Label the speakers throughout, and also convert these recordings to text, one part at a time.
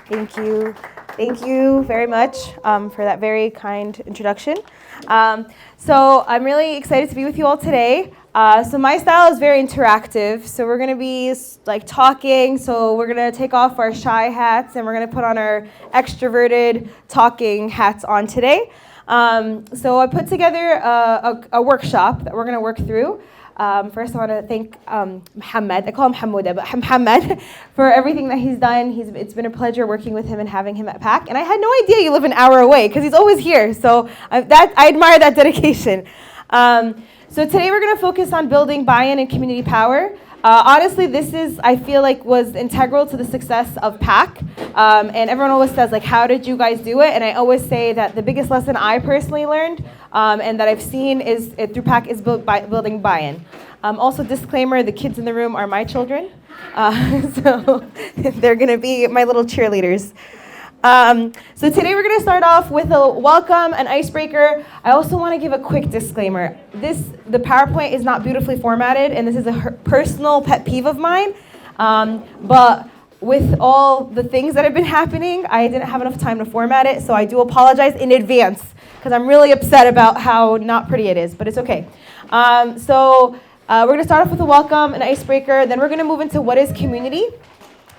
Speaker 1: Thank you. Thank you very much for that very kind introduction. So I'm really excited to be with you all today. So my style is very interactive. So we're going to be like talking. So we're going to take off our shy hats and we're going to put on our extroverted talking hats on today. So I put together a workshop that we're going to work through. First, I want to thank Muhammad. I call him Hamouda, but Muhammad for everything that he's done. It's been a pleasure working with him and having him at PACC. And I had no idea you live an hour away because he's always here. So I admire that dedication. So today we're going to focus on building buy-in and community power. Honestly, I feel like, was integral to the success of PACC. And everyone always says, like, how did you guys do it? And I always say that the biggest lesson I personally learned and that I've seen through PACC is building buy-in. Also, disclaimer, the kids in the room are my children. So they're going to be my little cheerleaders. So today we're going to start off with a welcome, an icebreaker. I also want to give a quick disclaimer. The PowerPoint is not beautifully formatted, and this is a personal pet peeve of mine. But with all the things that have been happening, I didn't have enough time to format it, so I do apologize in advance, because I'm really upset about how not pretty it is, but it's okay. So we're going to start off with a welcome, an icebreaker, then we're going to move into what is community.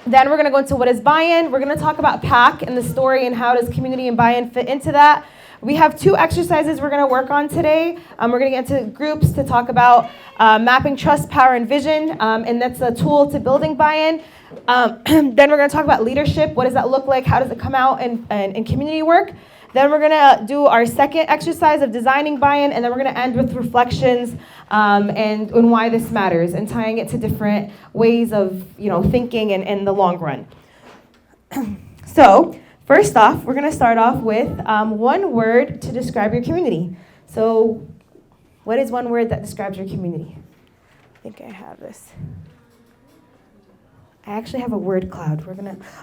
Speaker 1: Then we're going to go into what is buy-in. We're going to talk about PACC and the story and how does community and buy-in fit into that. We have 2 exercises we're going to work on today. We're going to get into groups to talk about mapping trust, power, and vision, and that's a tool to building buy-in. Then we're going to talk about leadership. What does that look like? How does it come out in community work? Then we're going to do our second exercise of designing buy-in, and then we're going to end with reflections and why this matters, and tying it to different ways of thinking in the long run. So first off, we're going to start off with one word to describe your community. So what is one word that describes your community? I think I have this. I actually have a word cloud.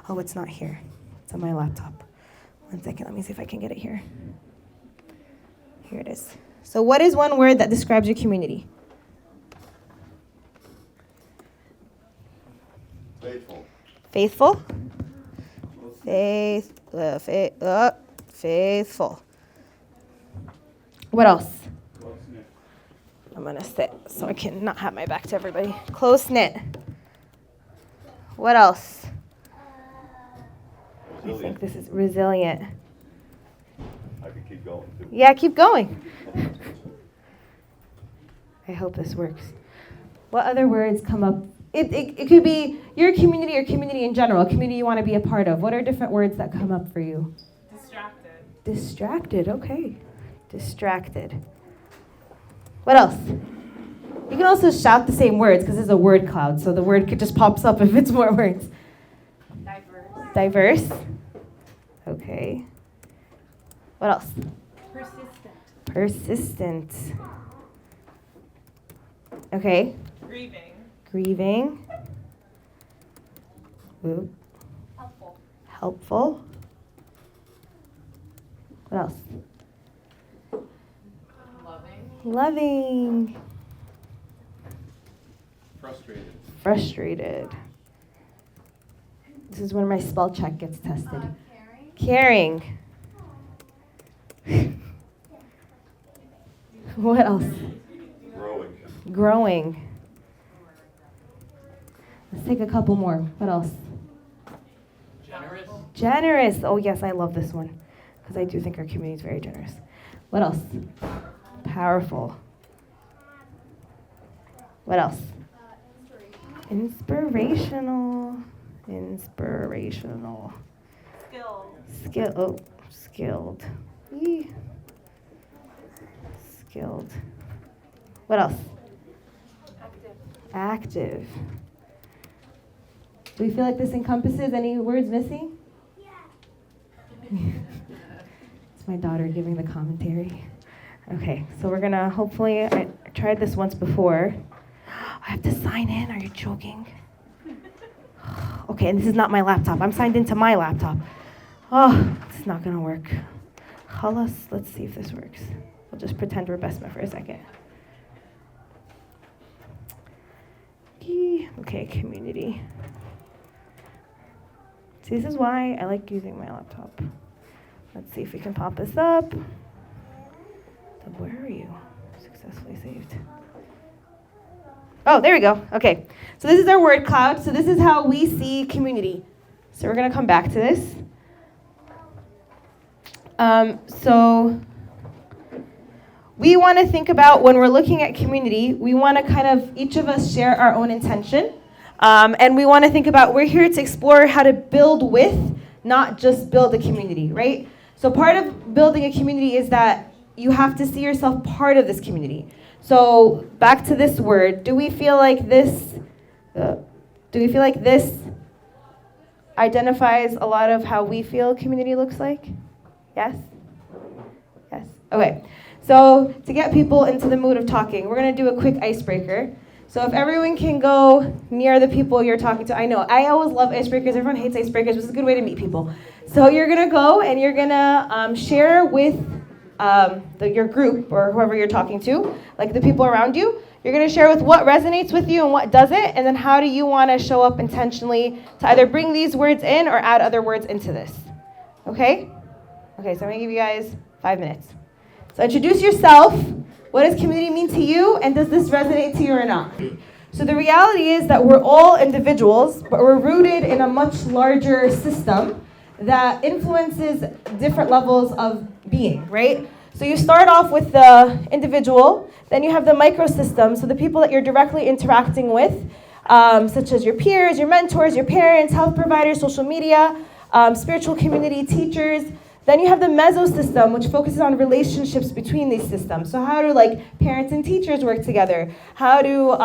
Speaker 1: Oh, it's not here. It's on my laptop. 1 second, let me see if I can get it here. Here it is. So what is one word that describes your community?
Speaker 2: Faithful.
Speaker 1: Faithful? Faithful. What else?
Speaker 2: Close-knit.
Speaker 1: I'm going to sit so I can not have my back to everybody. Close-knit. What else?
Speaker 2: Resilient.
Speaker 1: I think this is resilient.
Speaker 2: I could keep going, too.
Speaker 1: Yeah, keep going. I hope this works. What other words come up? It could be your community or community in general, a community you want to be a part of. What are different words that come up for you?
Speaker 3: Distracted.
Speaker 1: Distracted, okay. Distracted. What else? You can also shout the same words because it's a word cloud, so the word just pops up if it's more words.
Speaker 3: Diverse.
Speaker 1: Diverse. Okay. What else?
Speaker 3: Persistent.
Speaker 1: Persistent. Okay.
Speaker 3: Grieving.
Speaker 1: Grieving. Ooh.
Speaker 3: Helpful.
Speaker 1: Helpful. What else?
Speaker 3: Loving.
Speaker 1: Loving.
Speaker 2: Frustrated.
Speaker 1: Frustrated. This is where my spell check gets tested.
Speaker 3: Caring.
Speaker 1: Caring. What else?
Speaker 2: Growing.
Speaker 1: Growing. Let's take a couple more. What else?
Speaker 3: Generous.
Speaker 1: Generous. Oh, yes, I love this one because I do think our community is very generous. What else? Powerful. What else? Inspirational. Inspirational. Skilled. Eee. Skilled. What else? Active. Do we feel like this encompasses any words missing? Yeah. It's my daughter giving the commentary. Okay, so we're gonna hopefully, I tried this once before. I have to sign in, are you joking? Okay, and this is not my laptop. I'm signed into my laptop. Oh, it's not gonna work. Khalas, let's see if this works. We'll just pretend we're Besma for a second. Okay, community. See, this is why I like using my laptop. Let's see if we can pop this up. Where are you? Successfully saved. Oh, there we go. Okay. So this is our word cloud. So this is how we see community. So we're going to come back to this. So we want to think about when we're looking at community, we want to kind of, each of us share our own intention. And we want to think about, we're here to explore how to build with, not just build a community, right? So part of building a community is that you have to see yourself part of this community. So back to this word, do we feel like this identifies a lot of how we feel community looks like? Yes? Yes. Okay. So to get people into the mood of talking, we're going to do a quick icebreaker. So if everyone can go near the people you're talking to, I know, I always love icebreakers. Everyone hates icebreakers, but it's a good way to meet people. So you're going to go and you're going to share with your group or whoever you're talking to, like the people around you. You're going to share with what resonates with you and what doesn't, and then how do you want to show up intentionally to either bring these words in or add other words into this. Okay? Okay, so I'm going to give you guys 5 minutes. So introduce yourself. What does community mean to you, and does this resonate to you or not? So the reality is that we're all individuals, but we're rooted in a much larger system that influences different levels of being, right? So you start off with the individual, then you have the microsystem, so the people that you're directly interacting with, such as your peers, your mentors, your parents, health providers, social media, spiritual community, teachers. Then you have the mesosystem, which focuses on relationships between these systems. So how do parents and teachers work together? How do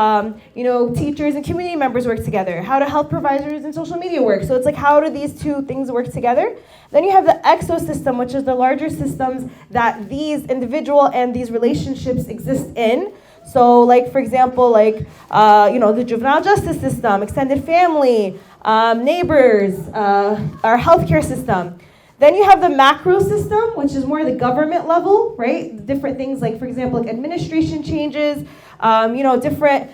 Speaker 1: teachers and community members work together? How do health providers and social media work? So it's how do these two things work together? Then you have the exosystem, which is the larger systems that these individual and these relationships exist in. So for example, the juvenile justice system, extended family, neighbors, our healthcare system. Then you have the macro system, which is more the government level, right? Different things for example, administration changes, different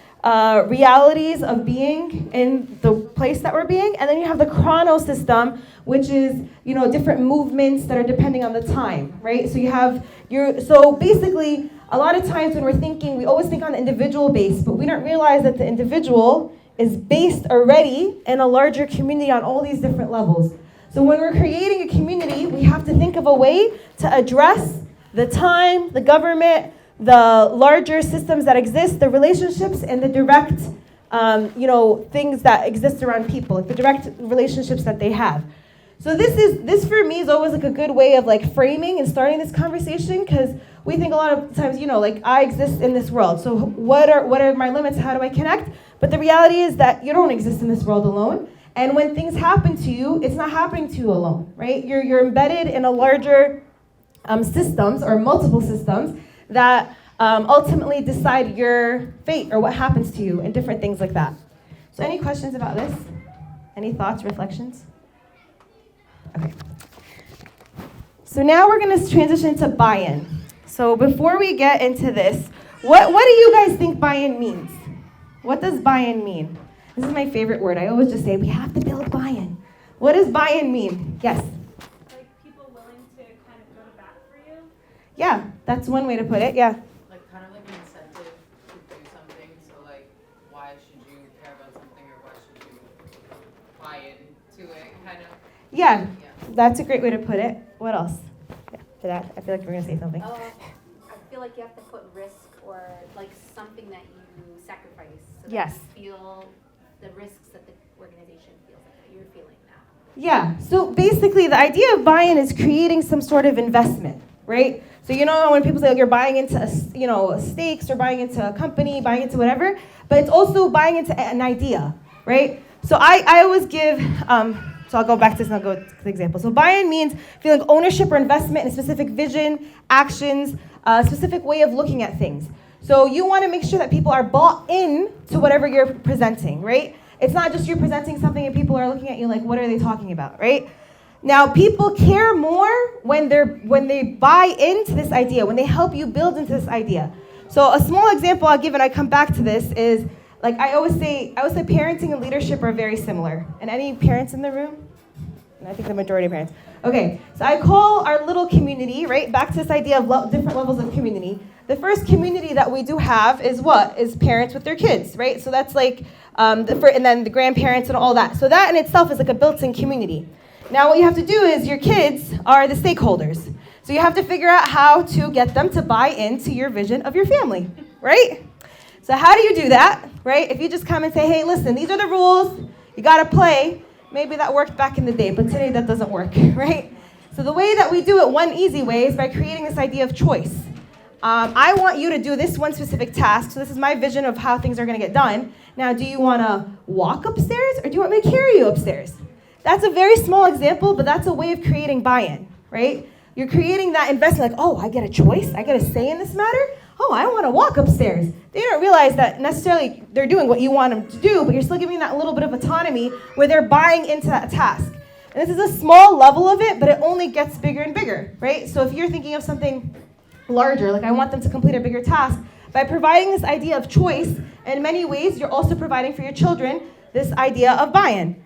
Speaker 1: realities of being in the place that we're being. And then you have the chrono system, which is, different movements that are depending on the time, right? So you have so basically, a lot of times when we're thinking, we always think on the individual base, but we don't realize that the individual is based already in a larger community on all these different levels. So when we're creating a community, we have to think of a way to address the time, the government, the larger systems that exist, the relationships, and the direct, things that exist around people, the direct relationships that they have. So this for me is always a good way of framing and starting this conversation, because we think a lot of times, I exist in this world. So what are my limits? How do I connect? But the reality is that you don't exist in this world alone. And when things happen to you, it's not happening to you alone, right? You're embedded in a larger systems or multiple systems that ultimately decide your fate or what happens to you and different things like that. So any questions about this? Any thoughts, reflections? Okay. So now we're going to transition to buy-in. So before we get into this, what do you guys think buy-in means? What does buy-in mean? This is my favorite word. I always just say, we have to build buy-in. What does buy-in mean? Yes?
Speaker 4: People willing to kind of go to bat for you?
Speaker 1: Yeah, that's one way to put it, yeah.
Speaker 3: Kind of an incentive to do something. So why should you care about something, or why should you buy into it, kind of?
Speaker 1: Yeah, that's a great way to put it. What else? Yeah, for that, I feel like we're going to say something.
Speaker 5: I feel like you have to put risk or something that you sacrifice. So
Speaker 1: Yes.
Speaker 5: That you feel the risks that the organization feels that you're feeling now.
Speaker 1: Yeah, so basically the idea of buy-in is creating some sort of investment, right? So when people say you're buying into stakes or buying into a company, buying into whatever, but it's also buying into an idea, right? So I always give, so I'll go back to this and I'll go to the example. So buy-in means feeling ownership or investment in a specific vision, actions, a specific way of looking at things. So you want to make sure that people are bought in to whatever you're presenting, right? It's not just you're presenting something and people are looking at you what are they talking about, right? Now, people care more when they buy into this idea, when they help you build into this idea. So a small example I'll give, and I come back to this, is I always say parenting and leadership are very similar. And any parents in the room? And I think the majority of parents. Okay, so I call our little community, right, back to this idea of different levels of community. The first community that we do have is what? Is parents with their kids, right? So that's like, and then the grandparents and all that. So that in itself is like a built-in community. Now what you have to do is your kids are the stakeholders. So you have to figure out how to get them to buy into your vision of your family, right? So how do you do that, right? If you just come and say, hey, listen, these are the rules, you gotta play, maybe that worked back in the day, but today that doesn't work, right? So the way that we do it, one easy way, is by creating this idea of choice. I want you to do this one specific task, so this is my vision of how things are gonna get done. Now, do you wanna walk upstairs, or do you want me to carry you upstairs? That's a very small example, but that's a way of creating buy-in, right? You're creating that investment, like, oh, I get a choice, I get a say in this matter? Oh, I wanna walk upstairs. They don't realize that necessarily they're doing what you want them to do, but you're still giving that little bit of autonomy where they're buying into that task. And this is a small level of it, but it only gets bigger and bigger, right? So if you're thinking of something larger, like I want them to complete a bigger task, by providing this idea of choice, in many ways, you're also providing for your children this idea of buy-in.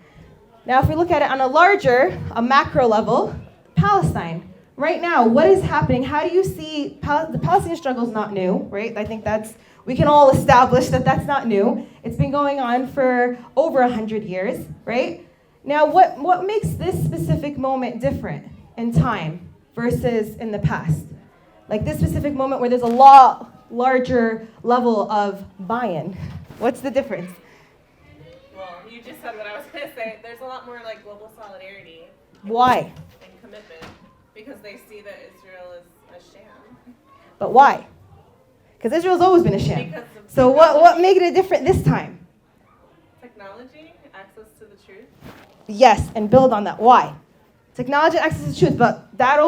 Speaker 1: Now, if we look at it on a macro level, Palestine. Right now, what is happening? How do you see, the Palestinian struggle is not new, right? I think we can all establish that that's not new. It's been going on for over 100 years, right? Now, what makes this specific moment different in time versus in the past? Like this specific moment where there's a lot larger level of buy-in. What's the difference?
Speaker 6: Well, you just said what I was going to say. There's a lot more like global solidarity.
Speaker 1: Why?
Speaker 6: And commitment. Because they see that Israel is a sham.
Speaker 1: But why? Because Israel's always been a sham.
Speaker 6: Because of
Speaker 1: So what made it different this time?
Speaker 6: technology, access to the truth.
Speaker 1: Yes, and build on that. Why? Technology and access to truth, but that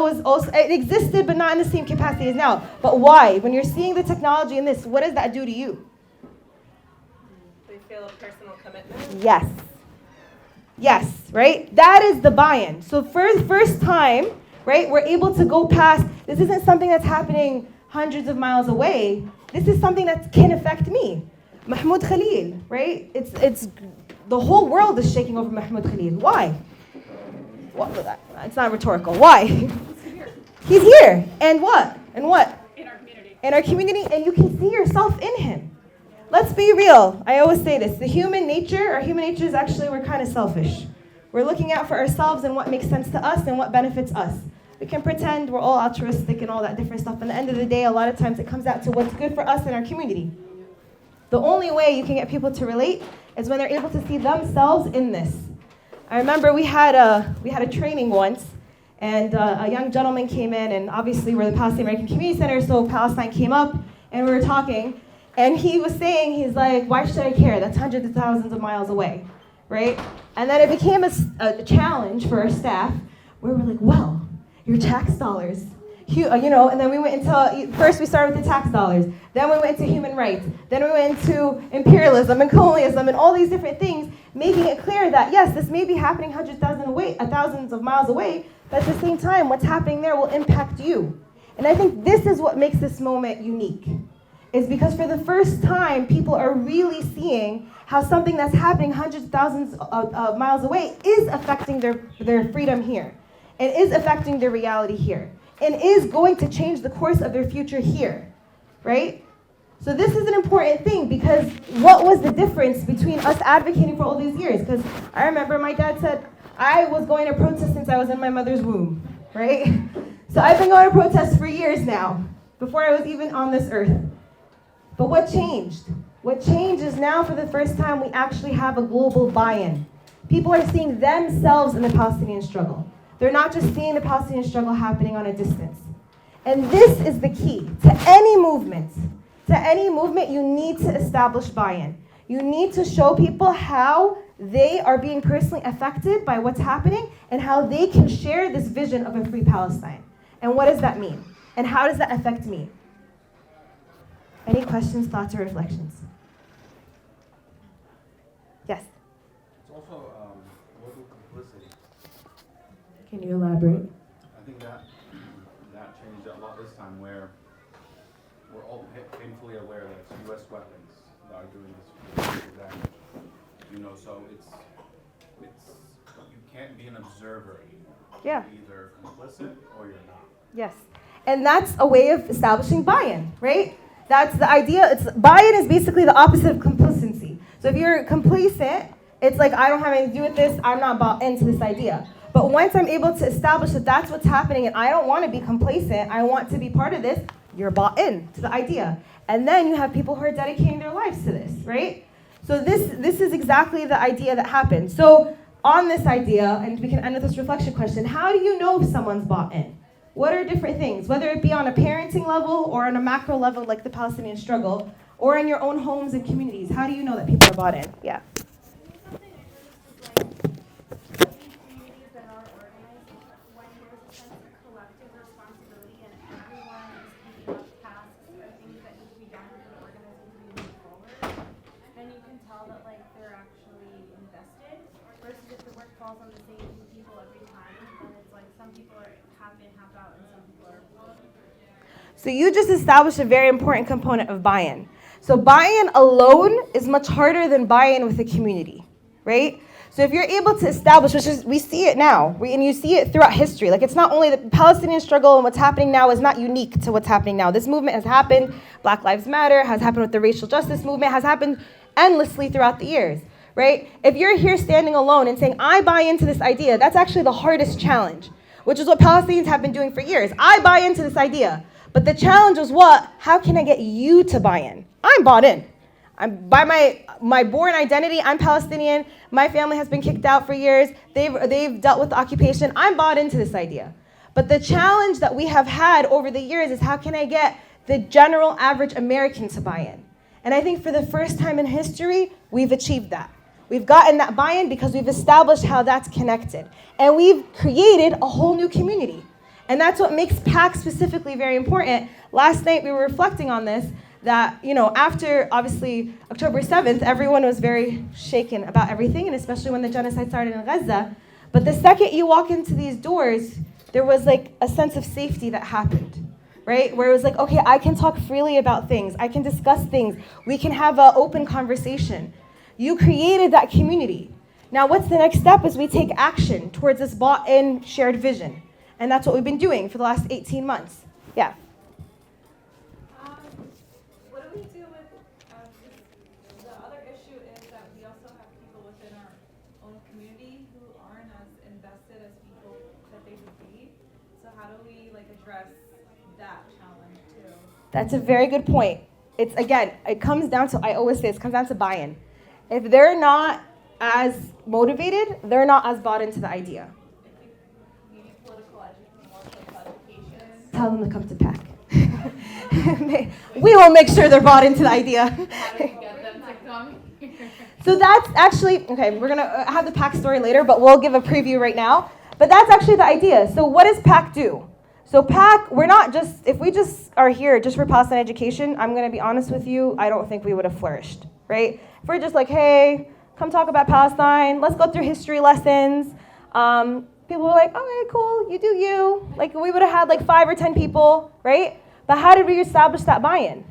Speaker 1: it existed, but not in the same capacity as now. But why? When you're seeing the technology in this, what does that do to you?
Speaker 6: They feel a personal commitment.
Speaker 1: Yes. Yes, right? That is the buy-in. So for the first time, right, we're able to go past, this isn't something that's happening hundreds of miles away. This is something that can affect me. Mahmoud Khalil, right? It's the whole world is shaking over Mahmoud Khalil. Why? It's not rhetorical. Why? He's here. And what? And what?
Speaker 4: In our community.
Speaker 1: In our community, and you can see yourself in him. Let's be real. I always say this. Our human nature is actually, we're kind of selfish. We're looking out for ourselves and what makes sense to us and what benefits us. We can pretend we're all altruistic and all that different stuff. But at the end of the day, a lot of times it comes out to what's good for us and our community. The only way you can get people to relate is when they're able to see themselves in this. I remember we had a training once, and a young gentleman came in, and obviously we're the Palestinian American Community Center, so Palestine came up, and we were talking, and he was saying, he's like, why should I care? That's hundreds of thousands of miles away, right? And then it became a challenge for our staff, where we're like, well, your tax dollars, and then we went into, first we started with the tax dollars, then we went into human rights, then we went into imperialism and colonialism and all these different things, making it clear that, yes, this may be happening thousands of miles away, but at the same time, what's happening there will impact you. And I think this is what makes this moment unique, is because for the first time, people are really seeing how something that's happening hundreds of thousands of miles away is affecting their freedom here, and is affecting their reality here, and is going to change the course of their future here, right? So this is an important thing, because what was the difference between us advocating for all these years? Because I remember my dad said, I was going to protest since I was in my mother's womb, right? So I've been going to protest for years now, before I was even on this earth. But what changed? What changed is now for the first time we actually have a global buy-in. People are seeing themselves in the Palestinian struggle. They're not just seeing the Palestinian struggle happening on a distance. And this is the key to any movement. To any movement, you need to establish buy-in. You need to show people how they are being personally affected by what's happening and how they can share this vision of a free Palestine. And what does that mean? And how does that affect me? Any questions, thoughts, or reflections? Yes?
Speaker 7: It's also local complicity.
Speaker 1: Can you elaborate?
Speaker 7: I think that changed a lot this time, where we're all painfully aware that it's U.S. weapons that are doing this damage. So you can't be an observer anymore.
Speaker 1: Yeah.
Speaker 7: You're either complicit or you're not.
Speaker 1: Yes. And that's a way of establishing buy-in, right? That's the idea. Buy-in is basically the opposite of complacency. So if you're complacent, it's like, I don't have anything to do with this, I'm not bought into this idea. But once I'm able to establish that that's what's happening and I don't want to be complacent, I want to be part of this, you're bought in to the idea. And then you have people who are dedicating their lives to this, right? So this is exactly the idea that happens. So on this idea, and we can end with this reflection question, how do you know if someone's bought in? What are different things, whether it be on a parenting level or on a macro level like the Palestinian struggle, or in your own homes and communities? How do you know that people are bought in? Yeah.
Speaker 4: Something I noticed was like in communities that are organized, when there's a sense of collective responsibility and everyone is picking up tasks or things that need to be done for the organization to move forward, then you can tell that like they're actually invested. Versus if the work falls on the same people every time, then it's like some people are half in, half out, and some people are full.
Speaker 1: So you just established a very important component of buy-in. So buy-in alone is much harder than buy-in with a community, right? So if you're able to establish, which is, we see it now, and you see it throughout history. Like, it's not only the Palestinian struggle and what's happening now is not unique to what's happening now. This movement has happened. Black Lives Matter has happened with the racial justice movement, has happened endlessly throughout the years, right? If you're here standing alone and saying, I buy into this idea, that's actually the hardest challenge, which is what Palestinians have been doing for years. I buy into this idea. But the challenge was what? How can I get you to buy in? I'm bought in. I'm by my born identity, I'm Palestinian. My family has been kicked out for years. They've dealt with the occupation. I'm bought into this idea. But the challenge that we have had over the years is how can I get the general average American to buy in? And I think for the first time in history, we've achieved that. We've gotten that buy-in because we've established how that's connected. And we've created a whole new community. And that's what makes PACC specifically very important. Last night we were reflecting on this, that, you know, after obviously October 7th, everyone was very shaken about everything, and especially when the genocide started in Gaza. But the second you walk into these doors, there was like a sense of safety that happened, right? Where it was like, okay, I can talk freely about things. I can discuss things. We can have an open conversation. You created that community. Now what's the next step is we take action towards this bought-in shared vision. And that's what we've been doing for the last 18 months. Yeah.
Speaker 4: What do we do with, the other issue is that we also have people within our own community who aren't as invested as people that they would be. So how do we address that challenge too?
Speaker 1: That's a very good point. It's, again, it comes down to, I always say, it comes down to buy-in. If they're not as motivated, they're not as bought into the idea. Tell them to come to PACC. We will make sure they're bought into the idea.
Speaker 3: How do we get them to come here?
Speaker 1: So that's actually, okay, we're going to have the PACC story later, but we'll give a preview right now. But that's actually the idea. So what does PACC do? So PACC, we're not just, if we just are here just for Palestine education, I'm going to be honest with you, I don't think we would have flourished, right? If we're just like, hey, come talk about Palestine, let's go through history lessons. People were like, okay, cool, you do you. Like, we would have had like 5 or 10 people, right? But how did we establish that buy-in?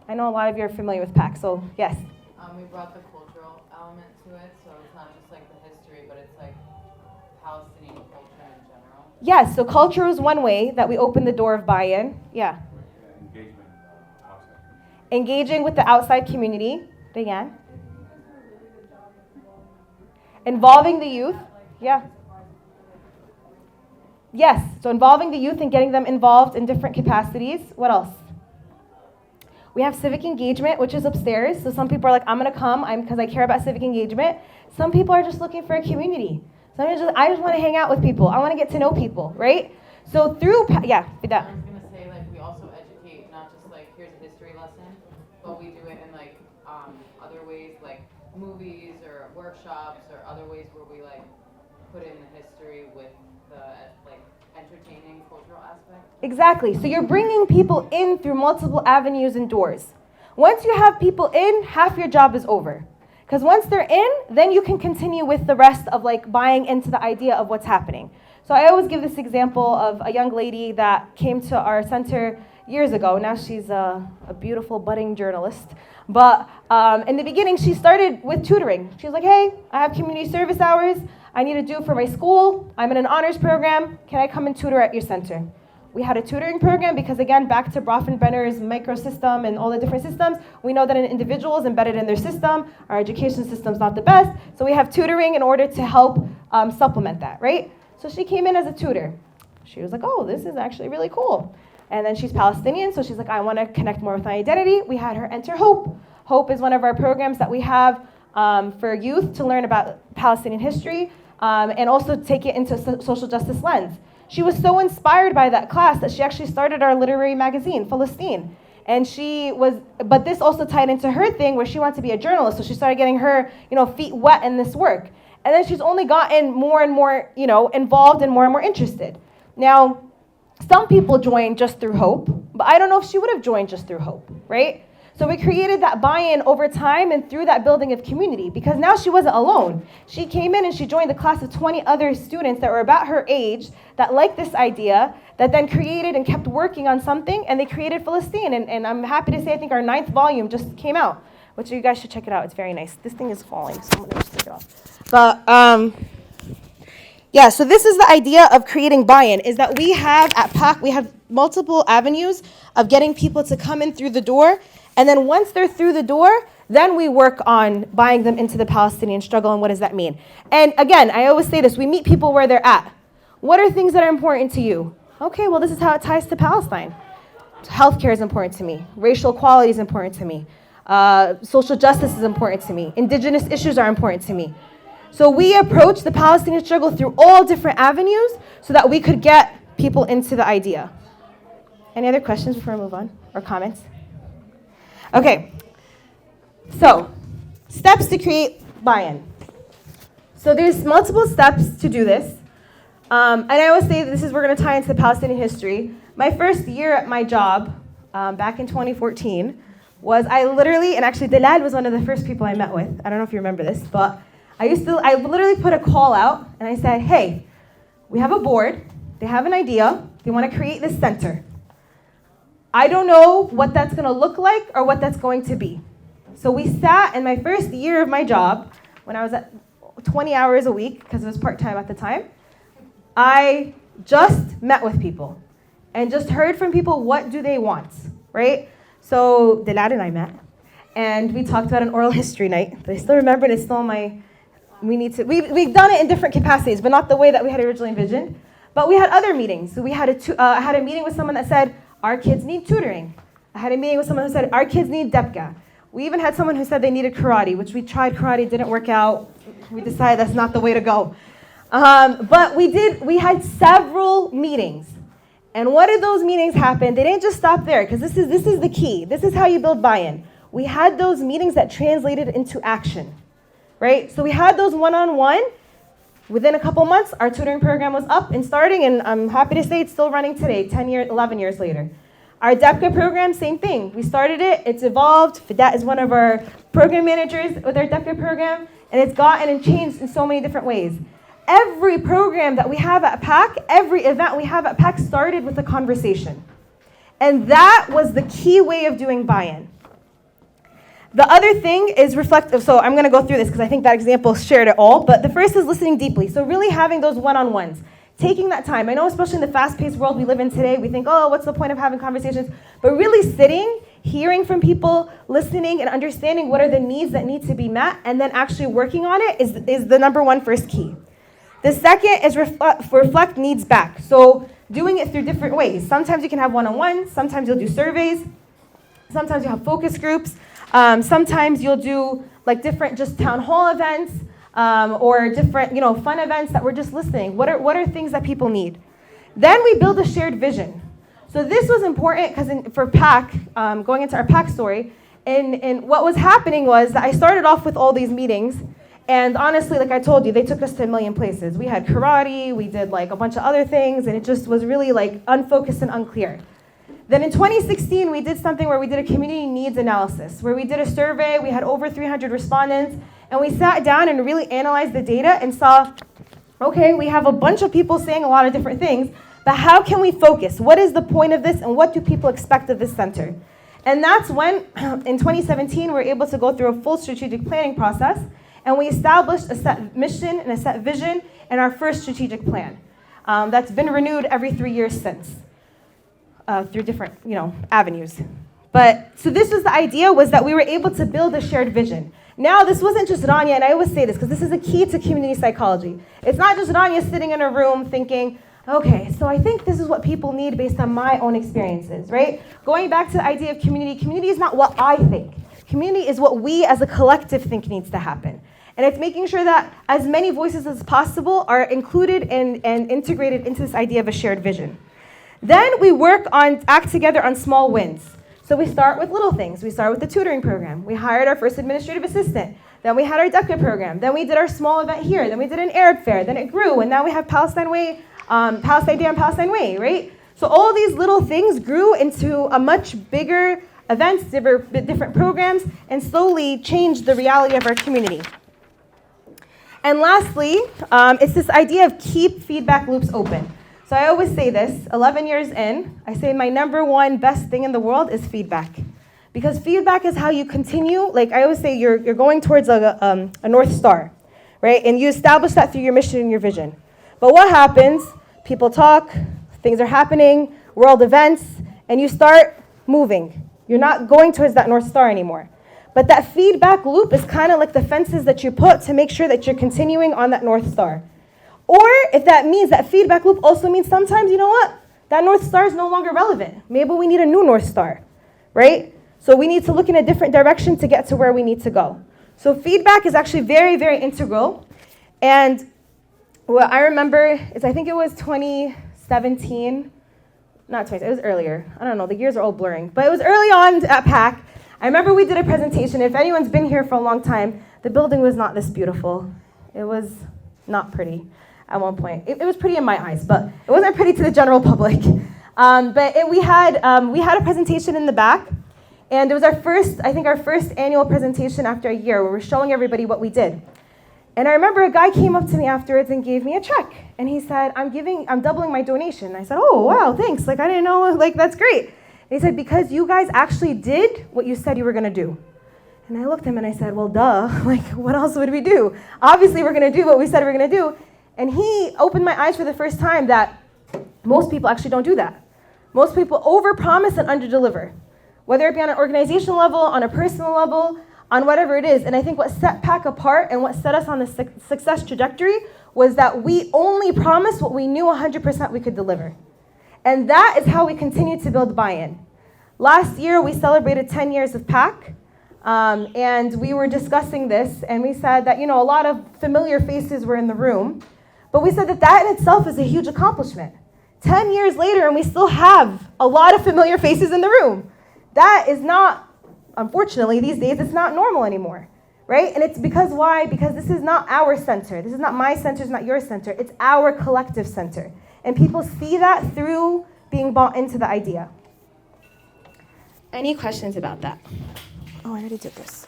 Speaker 1: I know a lot of you are familiar with PACC, so yes.
Speaker 3: We brought the cultural element to it, so it's not just like the history, but it's like Palestinian culture in general.
Speaker 1: Yes, so culture is one way that we open the door of buy-in. Yeah.
Speaker 7: Engagement outside.
Speaker 1: Engaging with the outside community. Diane? Involving the youth. Yeah. Yes, so involving the youth and getting them involved in different capacities. What else? We have civic engagement, which is upstairs. So some people are like, I'm going to come because I care about civic engagement. Some people are just looking for a community. I just want to hang out with people. I want to get to know people, right? So through, yeah, Vida.
Speaker 3: I was going to say, like, we also educate, not just like, here's a history lesson, but we do it in like other ways, like movies or workshops or other ways where we like put in the history with the like entertaining cultural aspect.
Speaker 1: Exactly. So you're bringing people in through multiple avenues and doors. Once you have people in, half your job is over. Because once they're in, then you can continue with the rest of like buying into the idea of what's happening. So I always give this example of a young lady that came to our center years ago. Now she's a beautiful budding journalist. But in the beginning, she started with tutoring. She was like, hey, I have community service hours. I need to do for my school. I'm in an honors program. Can I come and tutor at your center? We had a tutoring program because, again, back to Bronfenbrenner's microsystem and all the different systems, we know that an individual is embedded in their system. Our education system's not the best, so we have tutoring in order to help supplement that, right? So she came in as a tutor. She was like, oh, this is actually really cool. And then she's Palestinian, so she's like, I want to connect more with my identity. We had her enter HOPE. HOPE is one of our programs that we have for youth to learn about Palestinian history and also take it into a social justice lens. She was so inspired by that class that she actually started our literary magazine, Philistine. And but this also tied into her thing where she wanted to be a journalist, so she started getting her, feet wet in this work. And then she's only gotten more and more, involved and more interested. Now, some people join just through HOPE, but I don't know if she would have joined just through HOPE, right? So we created that buy-in over time and through that building of community, because now she wasn't alone. She came in and she joined the class of 20 other students that were about her age that liked this idea, that then created and kept working on something, and they created Philistine. And I'm happy to say, I think our 9th volume just came out, which you guys should check it out. It's very nice. This thing is falling, so I'm gonna just take it off. But yeah, so this is the idea of creating buy-in, is that we have at PACC, we have multiple avenues of getting people to come in through the door. And then once they're through the door, then we work on buying them into the Palestinian struggle and what does that mean. And again, I always say this, we meet people where they're at. What are things that are important to you? Okay, well, this is how it ties to Palestine. Healthcare is important to me. Racial equality is important to me. Social justice is important to me. Indigenous issues are important to me. So we approach the Palestinian struggle through all different avenues so that we could get people into the idea. Any other questions before I move on, or comments? Okay, so steps to create buy-in. So there's multiple steps to do this. And I always say that we're going to tie into the Palestinian history. My first year at my job, back in 2014, was I literally, and actually Dalal was one of the first people I met with. I don't know if you remember this, but I literally put a call out and I said, hey, we have a board, they have an idea, they want to create this center. I don't know what that's going to look like or what that's going to be. So we sat in my first year of my job, when I was at 20 hours a week, because it was part-time at the time, I just met with people and just heard from people what do they want, right? So Dalal and I met, and we talked about an oral history night. But I still remember it, it's still we've done it in different capacities, but not the way that we had originally envisioned. But we had other meetings. So I had a meeting with someone that said, our kids need tutoring. I had a meeting with someone who said, our kids need DEPCA. We even had someone who said they needed karate, which we tried karate, didn't work out. We decided that's not the way to go. But we had several meetings. And what did those meetings happen? They didn't just stop there, because this is the key. This is how you build buy-in. We had those meetings that translated into action, right? So we had those one-on-one. Within a couple months, our tutoring program was up and starting, and I'm happy to say it's still running today, 11 years later. Our DEPCA program, same thing. We started it, it's evolved. Fidat is one of our program managers with our DEPCA program, and it's gotten and changed in so many different ways. Every program that we have at PACC, every event we have at PACC started with a conversation. And that was the key way of doing buy-in. The other thing is reflective. So I'm going to go through this because I think that example shared it all. But the first is listening deeply. So really having those one-on-ones, taking that time. I know especially in the fast-paced world we live in today, we think, oh, what's the point of having conversations? But really sitting, hearing from people, listening, and understanding what are the needs that need to be met, and then actually working on it is the number one first key. The second is reflect needs back. So doing it through different ways. Sometimes you can have one-on-ones. Sometimes you'll do surveys. Sometimes you have focus groups. Sometimes you'll do like different just town hall events or different fun events that we're just listening. What are things that people need? Then we build a shared vision. So this was important because for PACC, going into our PACC story, and what was happening was that I started off with all these meetings, and honestly, like I told you, they took us to a million places. We had karate, we did like a bunch of other things, and it just was really like unfocused and unclear. Then in 2016, we did something where we did a community needs analysis, where we did a survey, we had over 300 respondents, and we sat down and really analyzed the data and saw, okay, we have a bunch of people saying a lot of different things, but how can we focus? What is the point of this, and what do people expect of this center? And that's when, in 2017, we were able to go through a full strategic planning process, and we established a set mission and a set vision in our first strategic plan. That's been renewed every 3 years since, through different, avenues. But, so this was the idea, was that we were able to build a shared vision. Now, this wasn't just Rania, and I always say this because this is a key to community psychology. It's not just Rania sitting in a room thinking, okay, so I think this is what people need based on my own experiences, right? Going back to the idea of community is not what I think. Community is what we as a collective think needs to happen. And it's making sure that as many voices as possible are included and integrated into this idea of a shared vision. Then we act together on small wins. So we start with little things. We start with the tutoring program. We hired our first administrative assistant. Then we had our DECA program. Then we did our small event here. Then we did an Arab fair. Then it grew, and now we have Palestine Way, Palestine Day on Palestine Way, right? So all these little things grew into a much bigger events, different programs, and slowly changed the reality of our community. And lastly, it's this idea of keep feedback loops open. So I always say this, 11 years in, I say my number one best thing in the world is feedback. Because feedback is how you continue, like I always say, you're going towards a North Star, right? And you establish that through your mission and your vision. But what happens? People talk, things are happening, world events, and you start moving. You're not going towards that North Star anymore. But that feedback loop is kind of like the fences that you put to make sure that you're continuing on that North Star. Or if that means that feedback loop also means sometimes, you know what? That North Star is no longer relevant. Maybe we need a new North Star, right? So we need to look in a different direction to get to where we need to go. So feedback is actually very, very integral. And what I remember is I think it was 2017. Not 20, it was earlier. I don't know, the years are all blurring. But it was early on at PACC. I remember we did a presentation. If anyone's been here for a long time, the building was not this beautiful. It was not pretty at one point. It was pretty in my eyes, but it wasn't pretty to the general public. We had a presentation in the back, and it was our first annual presentation after a year where we're showing everybody what we did. And I remember a guy came up to me afterwards and gave me a check, and he said, I'm doubling my donation. I said, oh, wow, thanks. Like, I didn't know, like, that's great. And he said, because you guys actually did what you said you were gonna do. And I looked at him and I said, well, duh, like, what else would we do? Obviously, we're gonna do what we said we're gonna do. And he opened my eyes for the first time that most people actually don't do that. Most people overpromise and underdeliver, whether it be on an organizational level, on a personal level, on whatever it is. And I think what set PACC apart and what set us on the success trajectory was that we only promised what we knew 100% we could deliver. And that is how we continue to build buy-in. Last year, we celebrated 10 years of PACC. And we were discussing this, and we said that, a lot of familiar faces were in the room, but we said that in itself is a huge accomplishment. 10 years later, and we still have a lot of familiar faces in the room. That is not, unfortunately, these days, it's not normal anymore, right? And it's because why? Because this is not our center. This is not my center, it's not your center. It's our collective center. And people see that through being bought into the idea. Any questions about that? Oh, I already did this.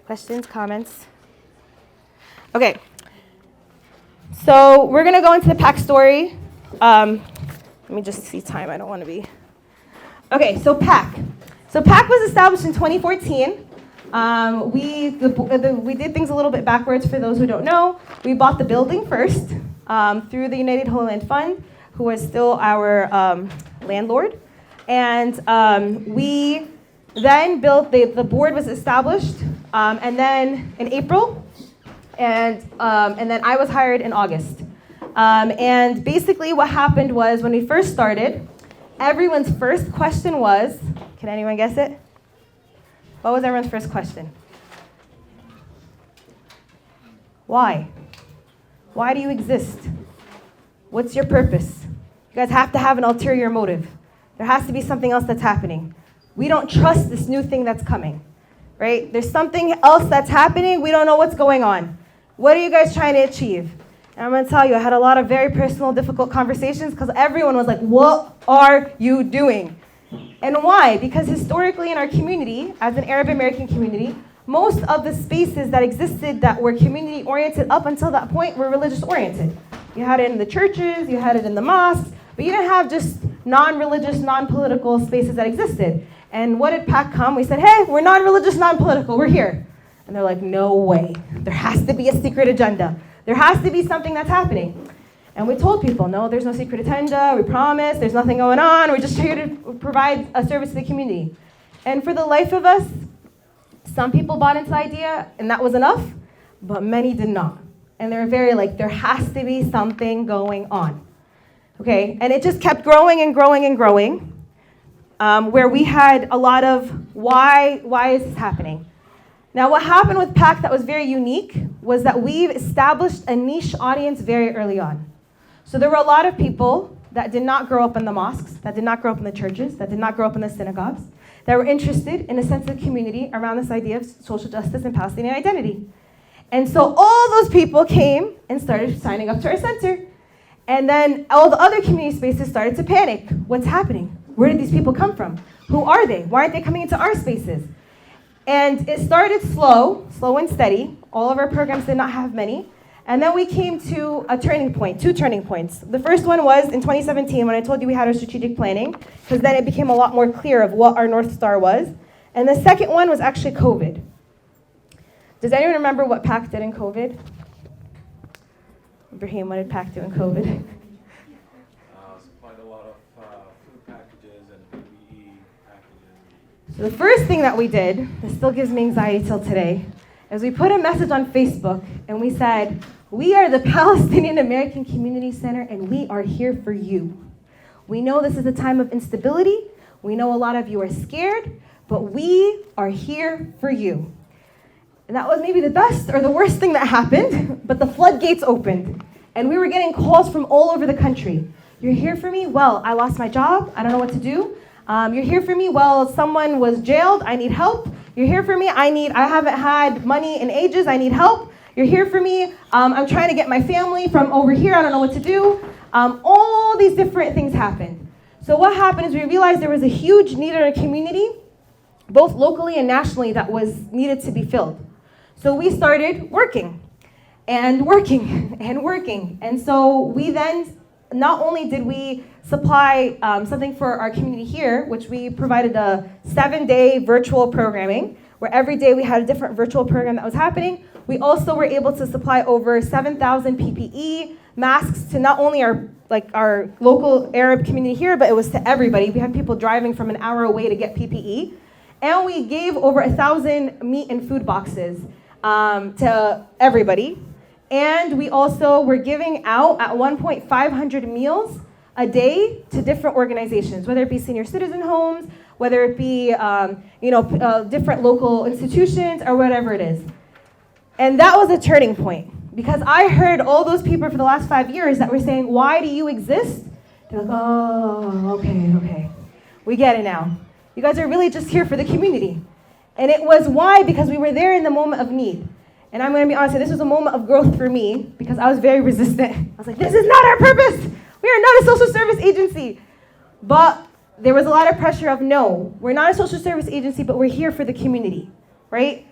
Speaker 1: Questions, comments? Okay. So we're going to go into the PACC story. Let me just see time. I don't want to be. Okay, so PACC. So PACC was established in 2014. We did things a little bit backwards for those who don't know. We bought the building first through the United Holy Land Fund, who was still our landlord. And we then built, the board was established, and then in April, and then I was hired in August. And basically what happened was when we first started, everyone's first question was, can anyone guess it? What was everyone's first question? Why? Why do you exist? What's your purpose? You guys have to have an ulterior motive. There has to be something else that's happening. We don't trust this new thing that's coming, right? There's something else that's happening. We don't know what's going on. What are you guys trying to achieve? And I'm going to tell you, I had a lot of very personal, difficult conversations because everyone was like, what are you doing? And why? Because historically in our community, as an Arab American community, most of the spaces that existed that were community-oriented up until that point were religious-oriented. You had it in the churches, you had it in the mosques, but you didn't have just non-religious, non-political spaces that existed. And what did PACC come? We said, hey, we're non-religious, non-political, we're here. And they're like, no way. There has to be a secret agenda. There has to be something that's happening. And we told people, no, there's no secret agenda. We promise. There's nothing going on. We're just here to provide a service to the community. And for the life of us, some people bought into the idea, and that was enough, but many did not. And they were very like, there has to be something going on. Okay? And it just kept growing and growing and growing, where we had a lot of, why is this happening? Now, what happened with PACC that was very unique was that we've established a niche audience very early on. So there were a lot of people that did not grow up in the mosques, that did not grow up in the churches, that did not grow up in the synagogues, that were interested in a sense of community around this idea of social justice and Palestinian identity. And so all those people came and started signing up to our center. And then all the other community spaces started to panic. What's happening? Where did these people come from? Who are they? Why aren't they coming into our spaces? And it started slow and steady. All of our programs did not have many. And then we came to a turning point, 2 turning points. The first one was in 2017 when I told you we had our strategic planning, because then it became a lot more clear of what our North Star was. And the second one was actually COVID. Does anyone remember what PACC did in COVID? Ibrahim, what did PACC do in COVID?
Speaker 7: Supplied a lot of food packages and PPE packages.
Speaker 1: So the first thing that we did, this still gives me anxiety till today, is we put a message on Facebook and we said, we are the Palestinian American Community Center and we are here for you. We know this is a time of instability. We know a lot of you are scared, but we are here for you. And that was maybe the best or the worst thing that happened, but the floodgates opened. And we were getting calls from all over the country. You're here for me? Well, I lost my job. I don't know what to do. You're here for me? Well, someone was jailed. I need help. You're here for me? I haven't had money in ages. I need help. You're here for me? I'm trying to get my family from over here. I don't know what to do. All these different things happened. So what happened is we realized there was a huge need in our community, both locally and nationally, that was needed to be filled. So we started working and working and working. And so we then, not only did we supply something for our community here, which we provided a 7-day virtual programming, where every day we had a different virtual program that was happening. We also were able to supply over 7,000 PPE masks to not only our local Arab community here, but it was to everybody. We had people driving from an hour away to get PPE. And we gave over 1,000 meat and food boxes to everybody. And we also were giving out at one point 500 meals a day to different organizations, whether it be senior citizen homes, whether it be different local institutions or whatever it is. And that was a turning point, because I heard all those people for the last 5 years that were saying, why do you exist? They're like, oh, okay. We get it now. You guys are really just here for the community. And it was why, because we were there in the moment of need. And I'm going to be honest, this was a moment of growth for me, because I was very resistant. I was like, this is not our purpose. We are not a social service agency. But there was a lot of pressure of, no, we're not a social service agency, but we're here for the community, right?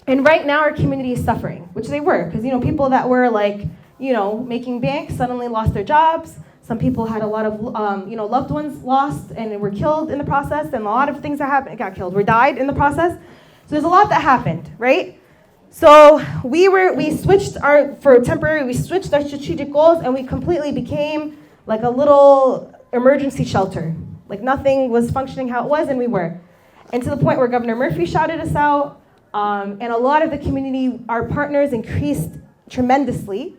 Speaker 1: And right now our community is suffering, which they were, because people that were making bank suddenly lost their jobs. Some people had a lot of loved ones lost and were killed in the process, and a lot of things that happened, got killed, died in the process. So there's a lot that happened, right? So we switched our strategic goals, and we completely became like a little emergency shelter. Like nothing was functioning how it was, and we were. And to the point where Governor Murphy shouted us out, and a lot of the community, our partners, increased tremendously,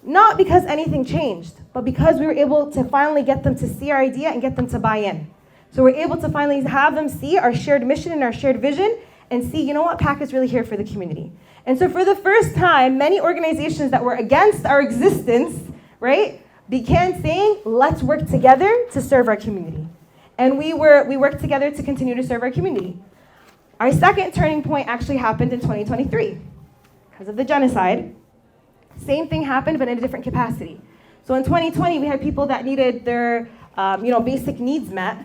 Speaker 1: not because anything changed, but because we were able to finally get them to see our idea and get them to buy in. So we're able to finally have them see our shared mission and our shared vision and see, you know what, PACC is really here for the community. And so for the first time, many organizations that were against our existence, right, began saying, let's work together to serve our community. And we worked together to continue to serve our community. Our second turning point actually happened in 2023 because of the genocide. Same thing happened, but in a different capacity. So in 2020, we had people that needed their basic needs met.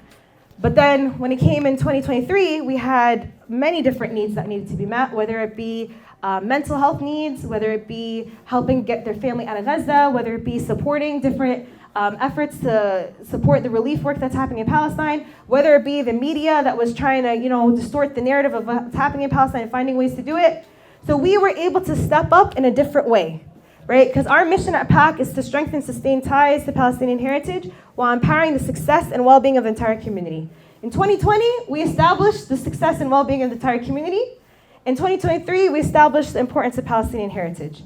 Speaker 1: But then when it came in 2023, we had many different needs that needed to be met, whether it be mental health needs, whether it be helping get their family out of Gaza, whether it be supporting different efforts to support the relief work that's happening in Palestine, whether it be the media that was trying to distort the narrative of what's happening in Palestine and finding ways to do it. So we were able to step up in a different way, right? Because our mission at PACC is to strengthen sustained ties to Palestinian heritage while empowering the success and well-being of the entire community. In 2020, we established the success and well-being of the entire community. In 2023, we established the importance of Palestinian heritage.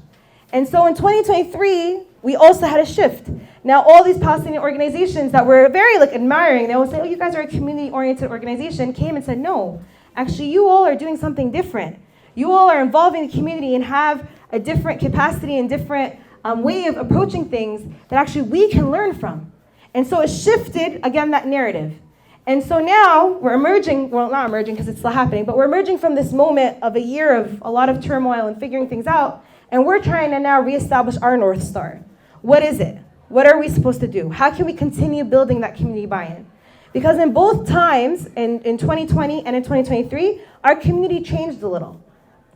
Speaker 1: And so in 2023, we also had a shift. Now, all these Palestinian organizations that were very admiring, they would say, oh, you guys are a community-oriented organization, came and said, no, actually, you all are doing something different. You all are involving the community and have a different capacity and different way of approaching things that actually we can learn from. And so it shifted, again, that narrative. And so now we're emerging, well, not emerging because it's still happening, but we're emerging from this moment of a year of a lot of turmoil and figuring things out, and we're trying to now reestablish our North Star. What is it? What are we supposed to do? How can we continue building that community buy-in? Because in both times, in 2020 and in 2023, our community changed a little,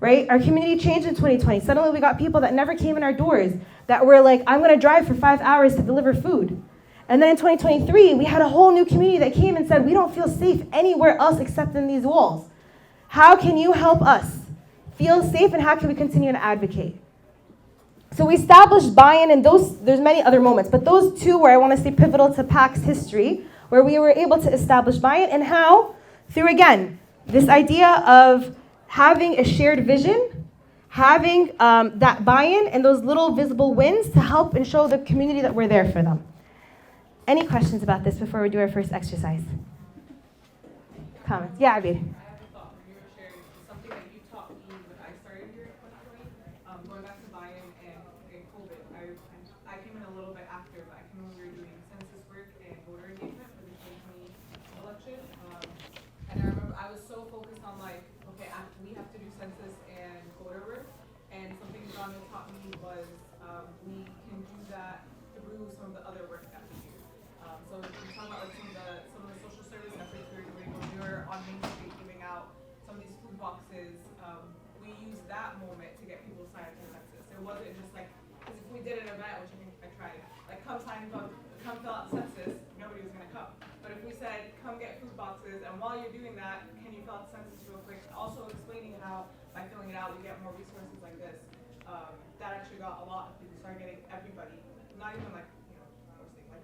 Speaker 1: right? Our community changed in 2020. Suddenly we got people that never came in our doors that were like, I'm gonna drive for 5 hours to deliver food. And then in 2023, we had a whole new community that came and said, we don't feel safe anywhere else except in these walls. How can you help us feel safe, and how can we continue to advocate? So we established buy-in, and there's many other moments, but those two where I want to say pivotal to PACC's history, where we were able to establish buy-in, and how, through, again, this idea of having a shared vision, having that buy-in and those little visible wins to help and show the community that we're there for them. Any questions about this before we do our first exercise? Comments? Yeah, Abid.
Speaker 6: I have a thought when you were sharing something that you taught me when I started here in 2020, going back to buy-in and COVID. I came in a little bit after, but I came when we were doing census work and voter engagement for the 2020 election. And I remember I was so focused on okay, we have to do census and voter work. And something Rania taught me was we can do that through some of the other work that we do. So we talk about some of the social service efforts we were doing when we were on Main Street giving out some of these food boxes. We used that moment to get people signed up to the census. It wasn't just because if we did an event, which I think I tried, come fill out the census, nobody was gonna come. But if we said, come get food boxes, and while you're doing that, can you fill out the census real quick? Also explaining how by filling it out, we get more resources like this. That actually got a lot of people started getting everybody, not even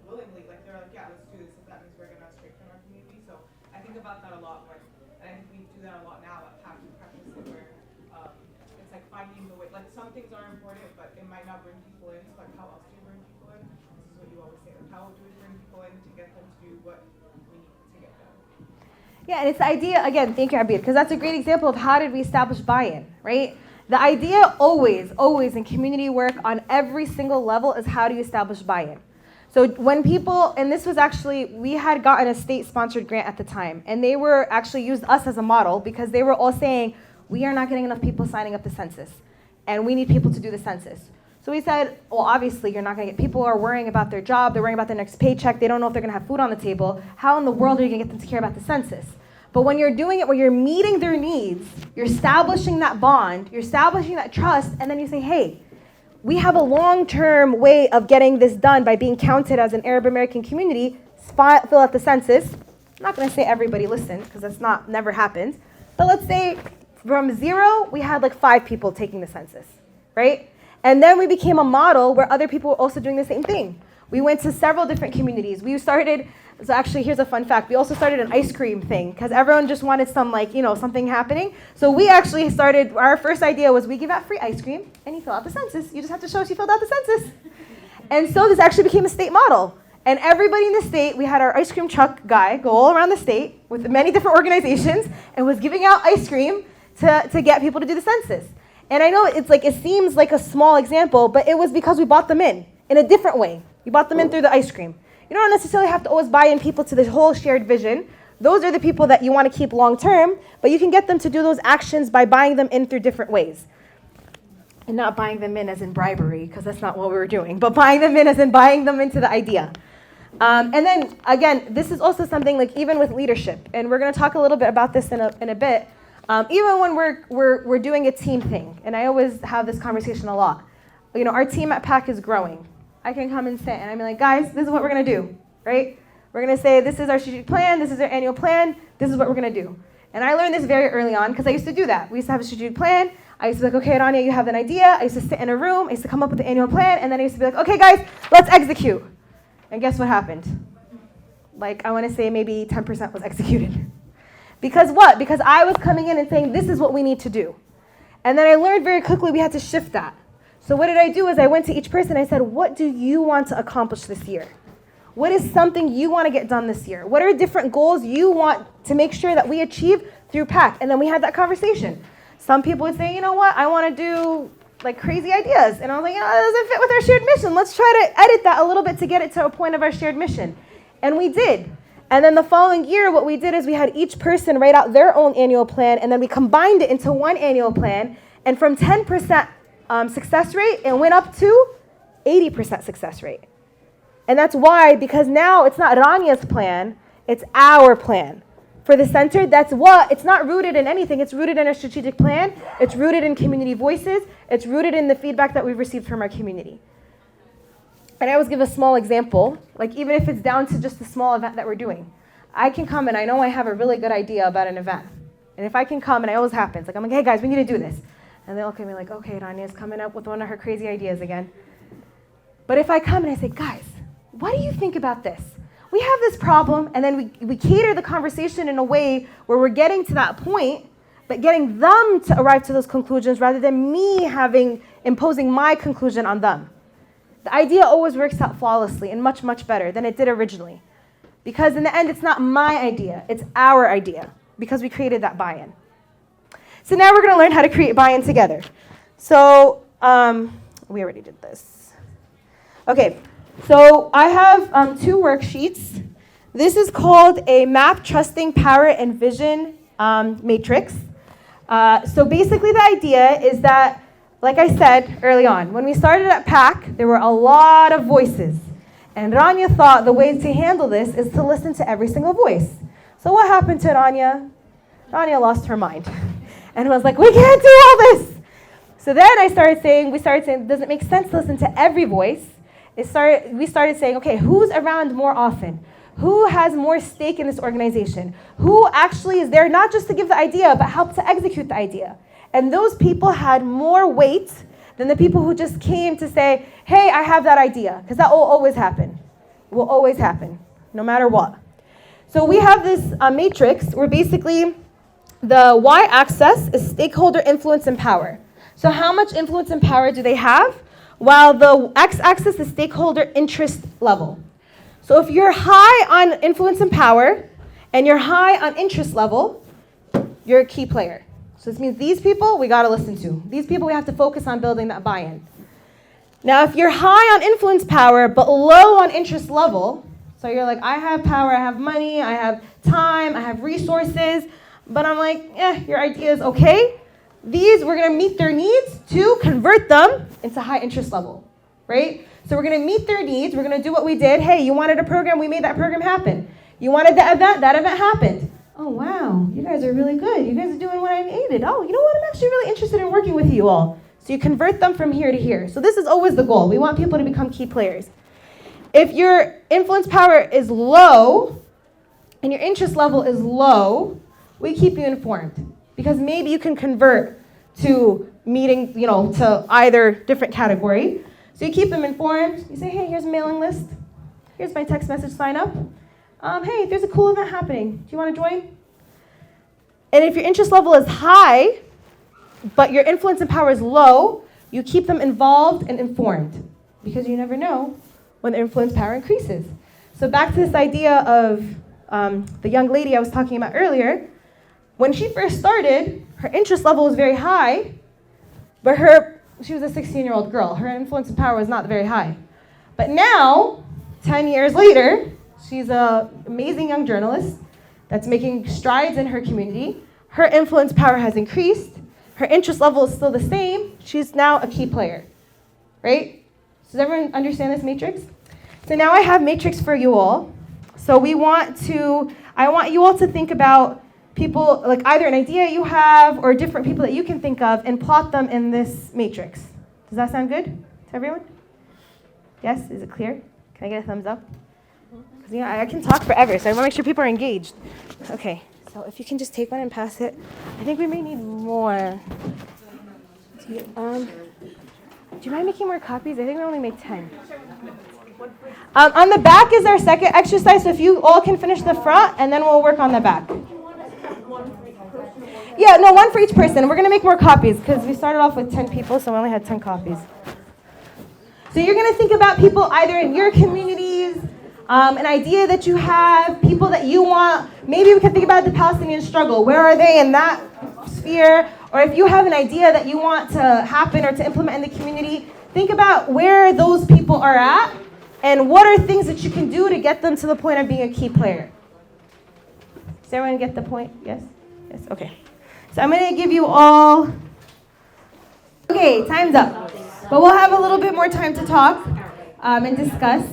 Speaker 6: willingly, they're like, yeah, let's do this if that means we're gonna strengthen our community. So I think about that a lot and I think we do that a lot now at PACC. We practice it where it's finding the way, some things are important, but it might not bring people in. So how else do you bring people in? This is what you always say, how do we bring people in to get them to do what we need to get done?
Speaker 1: Yeah, and it's the idea, again, thank you, Abir, because that's a great example of how did we establish buy-in, right? The idea always in community work on every single level is how do you establish buy-in? So when people, and this was actually, we had gotten a state-sponsored grant at the time, and they were actually used us as a model because they were all saying, we are not getting enough people signing up the census, and we need people to do the census. So we said, well, obviously you're not gonna get, people are worrying about their job, they're worrying about their next paycheck, they don't know if they're gonna have food on the table. How in the world are you gonna get them to care about the census? But when you're doing it, where you're meeting their needs, you're establishing that bond, you're establishing that trust, and then you say, hey, we have a long-term way of getting this done by being counted as an Arab American community, fill out the census. I'm not gonna say everybody listened, because that's never happened. But let's say from 0, we had 5 people taking the census, right? And then we became a model where other people were also doing the same thing. We went to several different communities. We started, so actually here's a fun fact. We also started an ice cream thing because everyone just wanted some something happening. So we actually started, our first idea was we give out free ice cream and you fill out the census. You just have to show us you filled out the census. And so this actually became a state model. And everybody in the state, we had our ice cream truck guy go all around the state with many different organizations and was giving out ice cream to get people to do the census. And I know it seems like a small example, but it was because we brought them in a different way. We brought them in through the ice cream. You don't necessarily have to always buy in people to this whole shared vision. Those are the people that you want to keep long term, but you can get them to do those actions by buying them in through different ways. And not buying them in as in bribery, because that's not what we were doing, but buying them in as in buying them into the idea. And then, again, this is also something even with leadership, and we're going to talk a little bit about this in a bit, even when we're doing a team thing, and I always have this conversation a lot. Our team at PACC is growing. I can come and sit and I'm like, guys, this is what we're gonna do, right? We're gonna say, this is our strategic plan, this is our annual plan, this is what we're gonna do. And I learned this very early on because I used to do that. We used to have a strategic plan. I used to be like, okay, Rania, you have an idea. I used to sit in a room. I used to come up with the annual plan. And then I used to be like, okay, guys, let's execute. And guess what happened? Like, I want to say maybe 10% was executed. Because what? Because I was coming in and saying, this is what we need to do. And then I learned very quickly we had to shift that. So what did I do is I went to each person and I said, what do you want to accomplish this year? What is something you want to get done this year? What are different goals you want to make sure that we achieve through PACC? And then we had that conversation. Some people would say, you know what, I want to do like crazy ideas. And I was like, that doesn't fit with our shared mission. Let's try to edit that a little bit to get it to a point of our shared mission. And we did. And then the following year, what we did is we had each person write out their own annual plan, and then we combined it into one annual plan. And from 10% success rate, it went up to 80% success rate. And that's why, because now it's not Rania's plan, it's our plan. For the center, that's what, it's not rooted in anything. It's rooted in a strategic plan. It's rooted in community voices. It's rooted in the feedback that we've received from our community. And I always give a small example, like even if it's down to just the small event that we're doing. I can come and I know I have a really good idea about an event. And if I can come, and it always happens, like I'm like, hey guys, we need to do this. And they look at me like, okay, Rania's coming up with one of her crazy ideas again. But if I come and I say, guys, what do you think about this? We have this problem, and then we cater the conversation in a way where we're getting to that point, but getting them to arrive to those conclusions rather than me imposing my conclusion on them. The idea always works out flawlessly and much, much better than it did originally. Because in the end, it's not my idea, it's our idea, because we created that buy-in. So now we're going to learn how to create buy-in together. So we already did this. Okay, so I have 2 worksheets. This is called a map, trusting, power, and vision matrix. So basically the idea is that, like I said early on, when we started at PACC, there were a lot of voices. And Rania thought the way to handle this is to listen to every single voice. So what happened to Rania? Rania lost her mind and was like, we can't do all this. So then we started saying, does it make sense to listen to every voice? We started saying, okay, who's around more often? Who has more stake in this organization? Who actually is there not just to give the idea, but help to execute the idea? And those people had more weight than the people who just came to say, hey, I have that idea. Because that will always happen. It will always happen, no matter what. So we have this matrix where basically the y-axis is stakeholder influence and power. So how much influence and power do they have? While the x-axis is stakeholder interest level. So if you're high on influence and power, and you're high on interest level, you're a key player. So this means these people we got to listen to. These people we have to focus on building that buy-in. Now, if you're high on influence power but low on interest level, so you're like, I have power, I have money, I have time, I have resources, but I'm like, your idea is okay. These, we're going to meet their needs to convert them into high interest level, right? So we're going to meet their needs. We're going to do what we did. Hey, you wanted a program, we made that program happen. You wanted the event, that event happened. Oh, wow, you guys are really good. You guys are doing what I needed. Oh, you know what? I'm actually really interested in working with you all. So you convert them from here to here. So this is always the goal. We want people to become key players. If your influence power is low and your interest level is low, we keep you informed. Because maybe you can convert to meeting, to either different category. So you keep them informed. You say, hey, here's a mailing list. Here's my text message sign up. Hey, there's a cool event happening. Do you want to join? And if your interest level is high, but your influence and power is low, you keep them involved and informed. Because you never know when the influence power increases. So back to this idea of the young lady I was talking about earlier. When she first started, her interest level was very high, but she was a 16-year-old girl. Her influence and power was not very high. But now, 10 years later, she's an amazing young journalist that's making strides in her community. Her influence power has increased. Her interest level is still the same. She's now a key player, right? Does everyone understand this matrix? So now I have matrix for you all. So I want you all to think about people, like either an idea you have or different people that you can think of and plot them in this matrix. Does that sound good to everyone? Yes? Is it clear? Can I get a thumbs up? Because I can talk forever, so I want to make sure people are engaged. Okay, so if you can just take one and pass it. I think we may need more. Do you mind making more copies? I think we only made 10. On the back is our second exercise, so if you all can finish the front, and then we'll work on the back. Yeah, no, one for each person. We're going to make more copies, because we started off with 10 people, so we only had 10 copies. So you're going to think about people either in your communities, an idea that you have, people that you want. Maybe we can think about the Palestinian struggle. Where are they in that sphere? Or if you have an idea that you want to happen or to implement in the community, think about where those people are at and what are things that you can do to get them to the point of being a key player. Does everyone get the point? Yes? Yes? Okay. So I'm going to give you all... Okay, time's up. But we'll have a little bit more time to talk and discuss.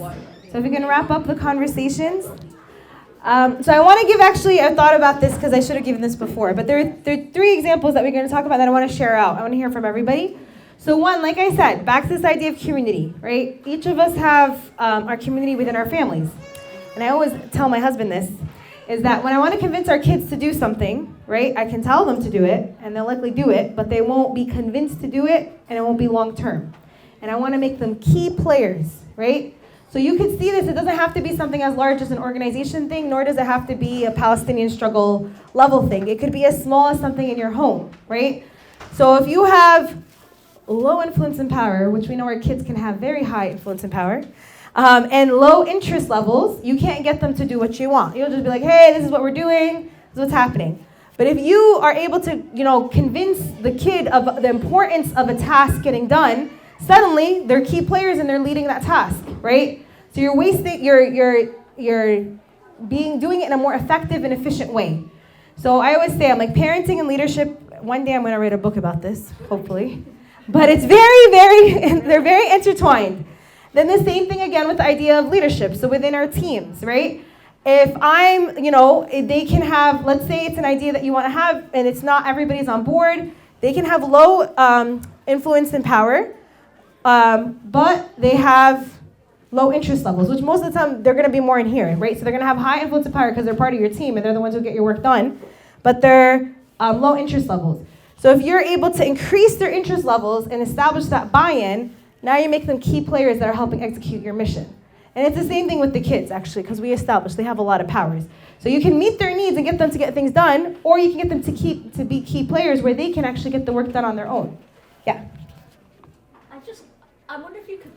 Speaker 1: So if we can wrap up the conversations. So I want to give, actually, I thought about this because I should have given this before, but there are 3 examples that we're going to talk about that I want to share out. I want to hear from everybody. So one, like I said, back to this idea of community, right? Each of us have our community within our families. And I always tell my husband this, is that when I want to convince our kids to do something, right, I can tell them to do it, and they'll likely do it, but they won't be convinced to do it, and it won't be long term. And I want to make them key players, right? So you can see this, it doesn't have to be something as large as an organization thing, nor does it have to be a Palestinian struggle level thing. It could be as small as something in your home, right? So if you have low influence and power, which we know our kids can have very high influence and power, and low interest levels, you can't get them to do what you want. You'll just be like, hey, this is what we're doing, this is what's happening. But if you are able to, convince the kid of the importance of a task getting done, suddenly they're key players and they're leading that task, right? So you're doing it in a more effective and efficient way. So I always say, I'm like, parenting and leadership, one day I'm going to write a book about this, hopefully. But it's they're very intertwined. Then the same thing again with the idea of leadership. So within our teams, right? If they can have, let's say it's an idea that you want to have and it's not everybody's on board, they can have low influence and power, but they have low interest levels, which most of the time they're going to be more in here, right? So they're going to have high influence and power because they're part of your team and they're the ones who get your work done, but they're low interest levels. So if you're able to increase their interest levels and establish that buy-in, now you make them key players that are helping execute your mission. And it's the same thing with the kids, actually, because we established they have a lot of powers. So you can meet their needs and get them to get things done, or you can get them to be key players where they can actually get the work done on their own. Yeah?
Speaker 8: I wonder if you could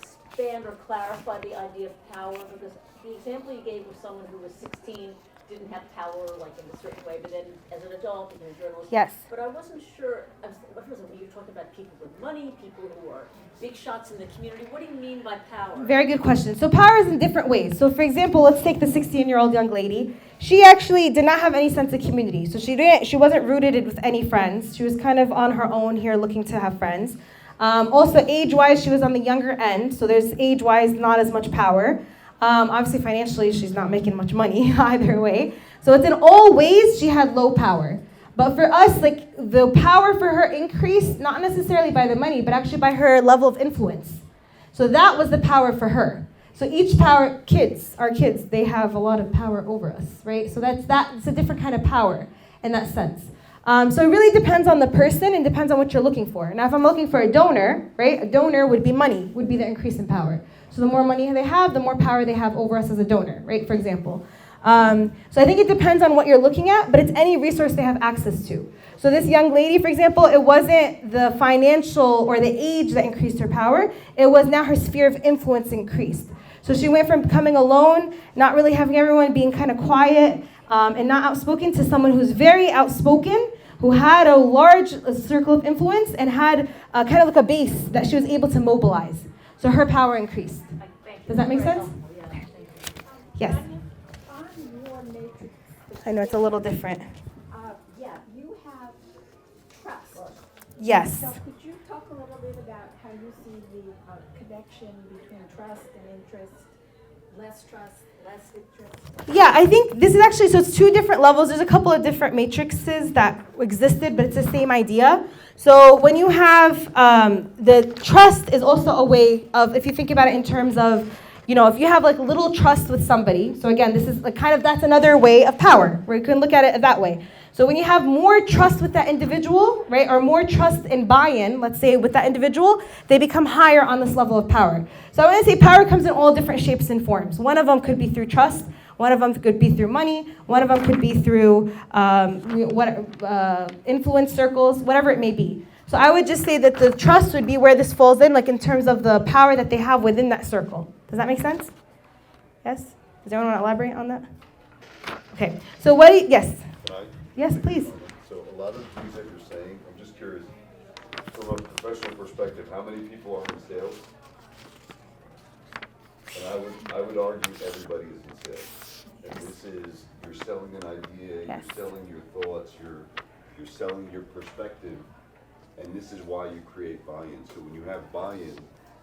Speaker 8: expand or clarify the idea of power, because the example you gave of someone who was 16 didn't have power like in a certain way, but then as an adult became a journalist.
Speaker 1: Yes.
Speaker 8: But I wasn't sure, what was it, you were talking about people with money, people who are big shots in the community. What do you mean by power?
Speaker 1: Very good question. So power is in different ways. So for example, let's take the 16-year-old young lady. She actually did not have any sense of community. So she wasn't rooted with any friends. She was kind of on her own here looking to have friends. Also age-wise, she was on the younger end. So there's age-wise not as much power. Obviously, financially, she's not making much money either way. So it's in all ways she had low power. But for us, like the power for her increased, not necessarily by the money, but actually by her level of influence. So that was the power for her. So each power, our kids, they have a lot of power over us, right? So it's a different kind of power in that sense. So it really depends on the person and depends on what you're looking for. Now, if I'm looking for a donor, right? A donor would be money, would be the increase in power. So the more money they have, the more power they have over us as a donor, right? For example. So I think it depends on what you're looking at, but it's any resource they have access to. So this young lady, for example, it wasn't the financial or the age that increased her power. It was now her sphere of influence increased. So she went from becoming alone, not really having everyone, being kind of quiet and not outspoken, to someone who's very outspoken, who had a large circle of influence and had kind of like a base that she was able to mobilize. So her power increased. Does that make sense? Okay. Yes.
Speaker 9: On your matrix,
Speaker 1: I know it's a little different.
Speaker 9: you have trust.
Speaker 1: Yes.
Speaker 9: So could you talk a little bit about how you see the connection between trust and interest, less trust, less interest?
Speaker 1: Yeah, I think this is actually, so it's 2 different levels. There's a couple of different matrices that existed, but it's the same idea. So when you have the trust is also a way of, if you think about it in terms of, if you have like little trust with somebody, so again, this is like that's another way of power, where you can look at it that way. So when you have more trust with that individual, right, or more trust and buy-in, let's say with that individual, they become higher on this level of power. So I want to say power comes in all different shapes and forms. One of them could be through trust. One of them could be through money. One of them could be through influence circles, whatever it may be. So I would just say that the trust would be where this falls in, like in terms of the power that they have within that circle. Does that make sense? Yes? Does anyone want to elaborate on that? Okay. So yes?
Speaker 2: Can I?
Speaker 1: Yes, please.
Speaker 2: So a lot of the things that you're saying, I'm just curious, from a professional perspective, how many people are in sales? And I would argue everybody is in sales. And this is, you're selling an idea,
Speaker 1: Yes.
Speaker 2: you're selling your thoughts, you're selling your perspective, and this is why you create buy-in. So when you have buy-in,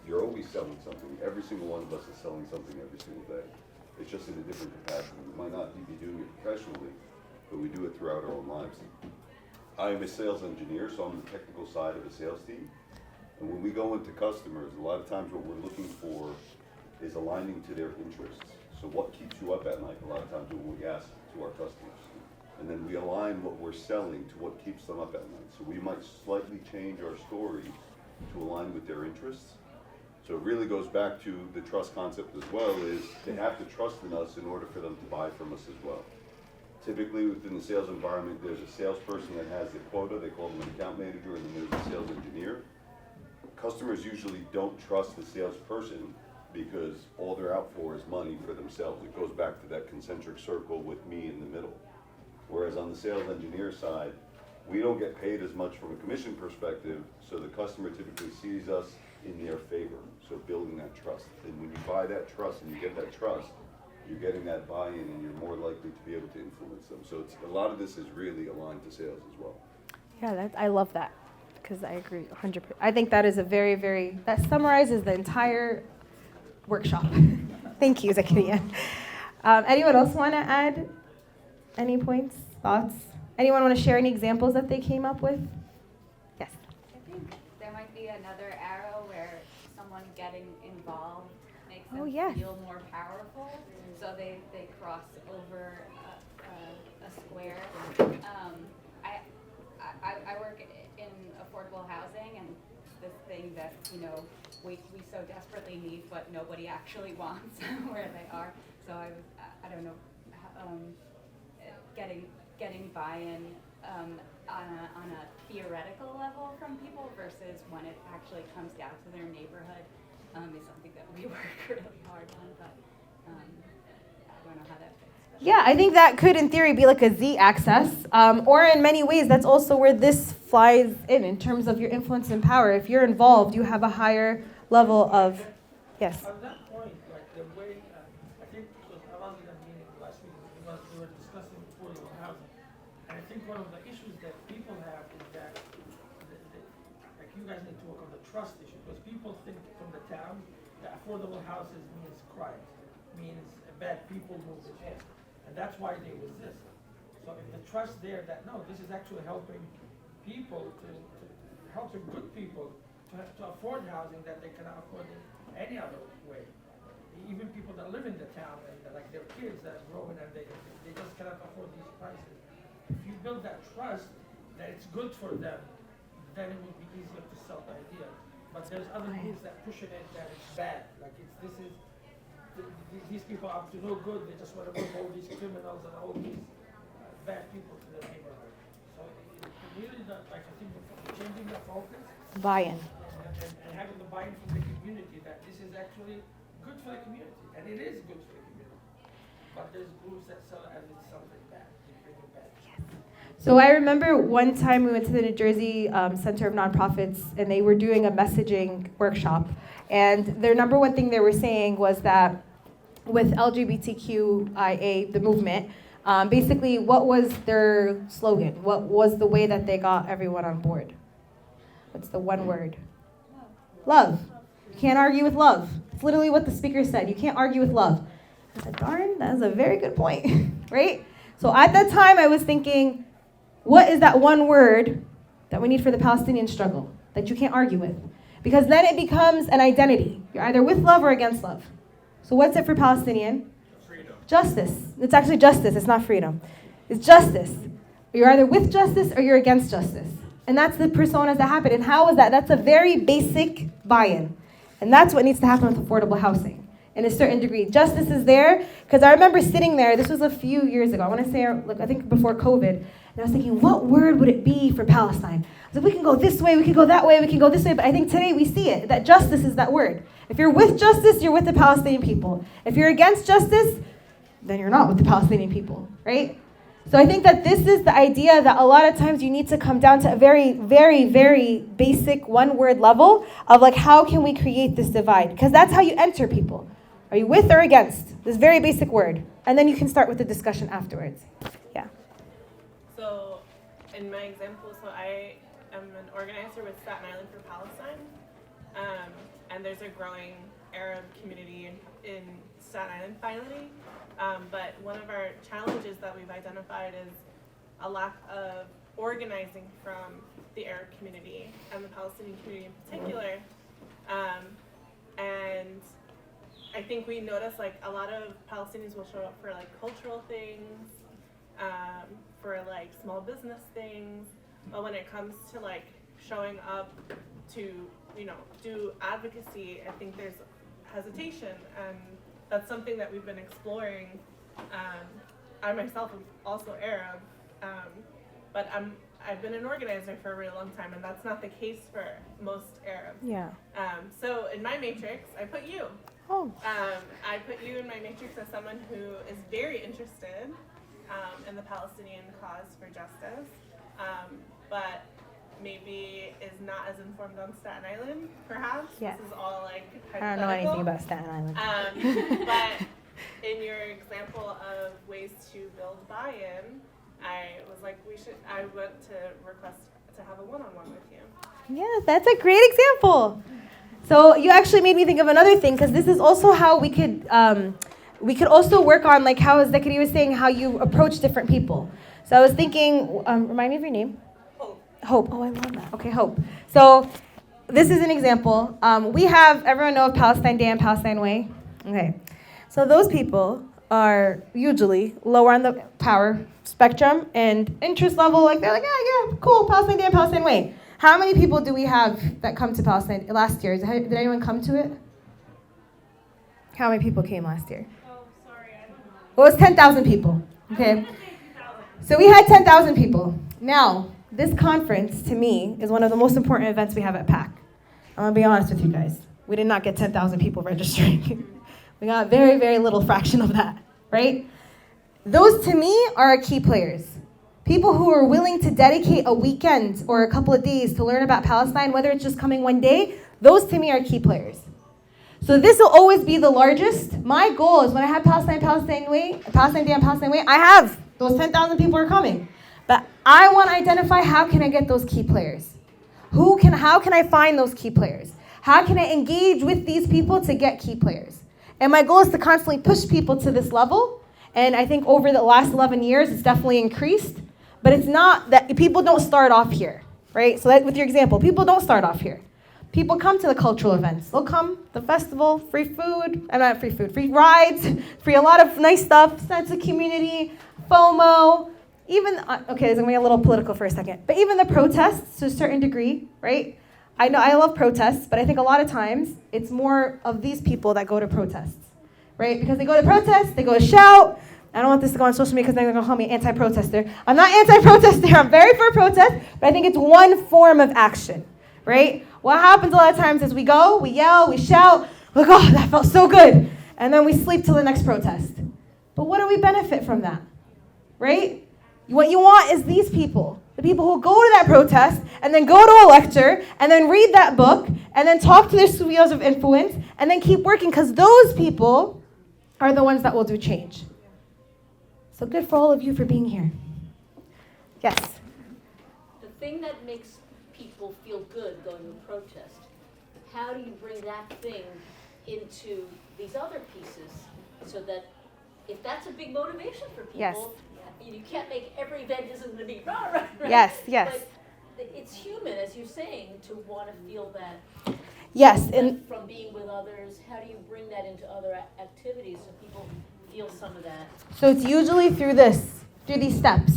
Speaker 2: you're always selling something. Every single one of us is selling something every single day. It's just in a different capacity. We might not be doing it professionally, but we do it throughout our own lives. I am a sales engineer, so I'm the technical side of a sales team. And when we go into customers, a lot of times what we're looking for is aligning to their interests. So what keeps you up at night? A lot of times what we ask to our customers. And then we align what we're selling to what keeps them up at night. So we might slightly change our story to align with their interests. So it really goes back to the trust concept as well, is they have to trust in us in order for them to buy from us as well. Typically within the sales environment, there's a salesperson that has the quota, they call them an account manager, and then there's a sales engineer. Customers usually don't trust the salesperson because all they're out for is money for themselves. It goes back to that concentric circle with me in the middle. Whereas on the sales engineer side, we don't get paid as much from a commission perspective, so the customer typically sees us in their favor, so building that trust. And when you buy that trust and you get that trust, you're getting that buy-in and you're more likely to be able to influence them. So a lot of this is really aligned to sales as well.
Speaker 1: Yeah, I love that, because I agree 100%. I think that is a very, very, that summarizes the entire workshop. Thank you, Zakaria. Anyone else want to add any points, thoughts? Anyone want to share any examples that they came up with? Yes.
Speaker 5: I think there might be another arrow where someone getting involved makes them feel more powerful, so they cross over a square. I work in affordable housing, and this thing that we so desperately need, but nobody actually wants where they are. So I don't know, getting buy-in on a theoretical level from people versus when it actually comes down to their neighborhood is something that we work really hard on, but I don't know how that fits.
Speaker 1: Yeah, I think that could, in theory, be like a Z-axis, or in many ways, that's also where this flies in terms of your influence and power. If you're involved, you have a higher level of, yes.
Speaker 10: On that point, like the way, I think, because I was in a meeting last week, we were discussing affordable housing, and I think one of the issues that people have is that, like you guys need to work on the trust issue, because people think from the town that affordable houses means crime, means bad people moving in. And that's why they resist. So if the trust there that, no, this is actually helping people helping good people to afford housing that they cannot afford in any other way. Even people that live in the town, and like their kids that are growing and they just cannot afford these prices. If you build that trust that it's good for them, then it will be easier to sell the idea. But there's other groups that pushing it that it's bad. Like these people are up to no good. They just want to move all these criminals and all these bad people to the neighborhood. So it really, I think, changing the focus,
Speaker 1: Buy-in.
Speaker 10: and having the buy-in from the community that this is actually good for the community, and it is good for the community. But there's groups that sell it as it's something bad.
Speaker 1: So I remember one time we went to the New Jersey Center of Nonprofits, and they were doing a messaging workshop. And their number one thing they were saying was that with LGBTQIA, the movement, basically what was their slogan? What was the way that they got everyone on board? What's the one word? Love. You can't argue with love. It's literally what the speaker said. You can't argue with love. I said, darn, that is a very good point, right? So at that time I was thinking, what is that one word that we need for the Palestinian struggle that you can't argue with? Because then it becomes an identity. You're either with love or against love. So what's it for Palestinian?
Speaker 10: Freedom.
Speaker 1: Justice. It's actually justice. It's not freedom. It's justice. You're either with justice or you're against justice. And that's the personas that happen. And how is that? That's a very basic buy-in. And that's what needs to happen with affordable housing in a certain degree. Justice is there, because I remember sitting there, this was a few years ago, I want to say, I think before COVID, and I was thinking, what word would it be for Palestine? I was like, we can go this way, we can go that way, we can go this way, but I think today we see it, that justice is that word. If you're with justice, you're with the Palestinian people. If you're against justice, then you're not with the Palestinian people, right? So I think that this is the idea that a lot of times you need to come down to a very, very, very basic one-word level of like, how can we create this divide? Because that's how you enter people. Are you with or against? This very basic word. And then you can start with the discussion afterwards. Yeah.
Speaker 11: So, in my example, so I am an organizer with Staten Island for Palestine. And there's a growing Arab community in Staten Island finally. But one of our challenges that we've identified is a lack of organizing from the Arab community and the Palestinian community in particular. And I think we notice like a lot of Palestinians will show up for like cultural things, for like small business things, but when it comes to like showing up to, do advocacy, I think there's hesitation, and that's something that we've been exploring. I myself am also Arab, but I've been an organizer for a really long time, and that's not the case for most Arabs.
Speaker 1: Yeah.
Speaker 11: So in my matrix, I put you.
Speaker 1: Oh.
Speaker 11: I put you in my matrix as someone who is very interested in the Palestinian cause for justice, but maybe is not as informed on Staten Island, perhaps.
Speaker 1: Yeah.
Speaker 11: This is all like
Speaker 1: I don't know anything about Staten Island.
Speaker 11: But in your example of ways to build buy-in, I was like, I want to request to have a one-on-one with you.
Speaker 1: Yeah, that's a great example. So you actually made me think of another thing, because this is also how we could also work on, like how Zakari was saying, how you approach different people. So I was thinking, remind me of your name? Hope. Oh, I love that. Okay, Hope. So this is an example. We have, everyone know of Palestine Day and Palestine Way? Okay. So those people are usually lower on the power spectrum and interest level, like they're like, yeah, cool, Palestine Day and Palestine Way. How many people do we have that come to Palestine last year? Did anyone come to it? How many people came last year?
Speaker 11: Oh, sorry, I don't know.
Speaker 1: Well, it was 10,000 people. Okay. So we had 10,000 people. Now, this conference, to me, is one of the most important events we have at PACC. I'm going to be honest with you guys. We did not get 10,000 people registering. We got a very, very little fraction of that, right? Those, to me, are our key players. People who are willing to dedicate a weekend or a couple of days to learn about Palestine, whether it's just coming one day, those, to me, are key players. So this will always be the largest. My goal is when I have Palestine Day and Palestine Way, I have those 10,000 people are coming. But I want to identify, how can I get those key players? How can I find those key players? How can I engage with these people to get key players? And my goal is to constantly push people to this level. And I think over the last 11 years, it's definitely increased. But it's not that people don't start off here, right? So that, with your example, people don't start off here. People come to the cultural events. They'll come, the festival, free food, free rides, free a lot of nice stuff, sense of community, FOMO, even, okay, this is going to be a little political for a second, but even the protests to a certain degree, right? I know I love protests, but I think a lot of times it's more of these people that go to protests, right? Because they go to protests, they go to shout. I don't want this to go on social media because they're going to call me an anti-protester. I'm not anti-protester, I'm very for protest, but I think it's one form of action, right? What happens a lot of times is we go, we yell, we shout, like, oh, that felt so good. And then we sleep till the next protest. But what do we benefit from that, right? What you want is these people, the people who go to that protest and then go to a lecture and then read that book and then talk to their spheres of influence and then keep working, because those people are the ones that will do change. So good for all of you for being here. Yes?
Speaker 8: The thing that makes people feel good going to a protest, how do you bring that thing into these other pieces so that if that's a big motivation for people,
Speaker 1: Yes.
Speaker 8: You can't make every event isn't going to be rah, rah, right?
Speaker 1: Yes, yes.
Speaker 8: But it's human, as you're saying, to want to feel that.
Speaker 1: Yes,
Speaker 8: But
Speaker 1: and
Speaker 8: from being with others, how do you bring that into other activities so people feel some of that?
Speaker 1: so it's usually through these steps.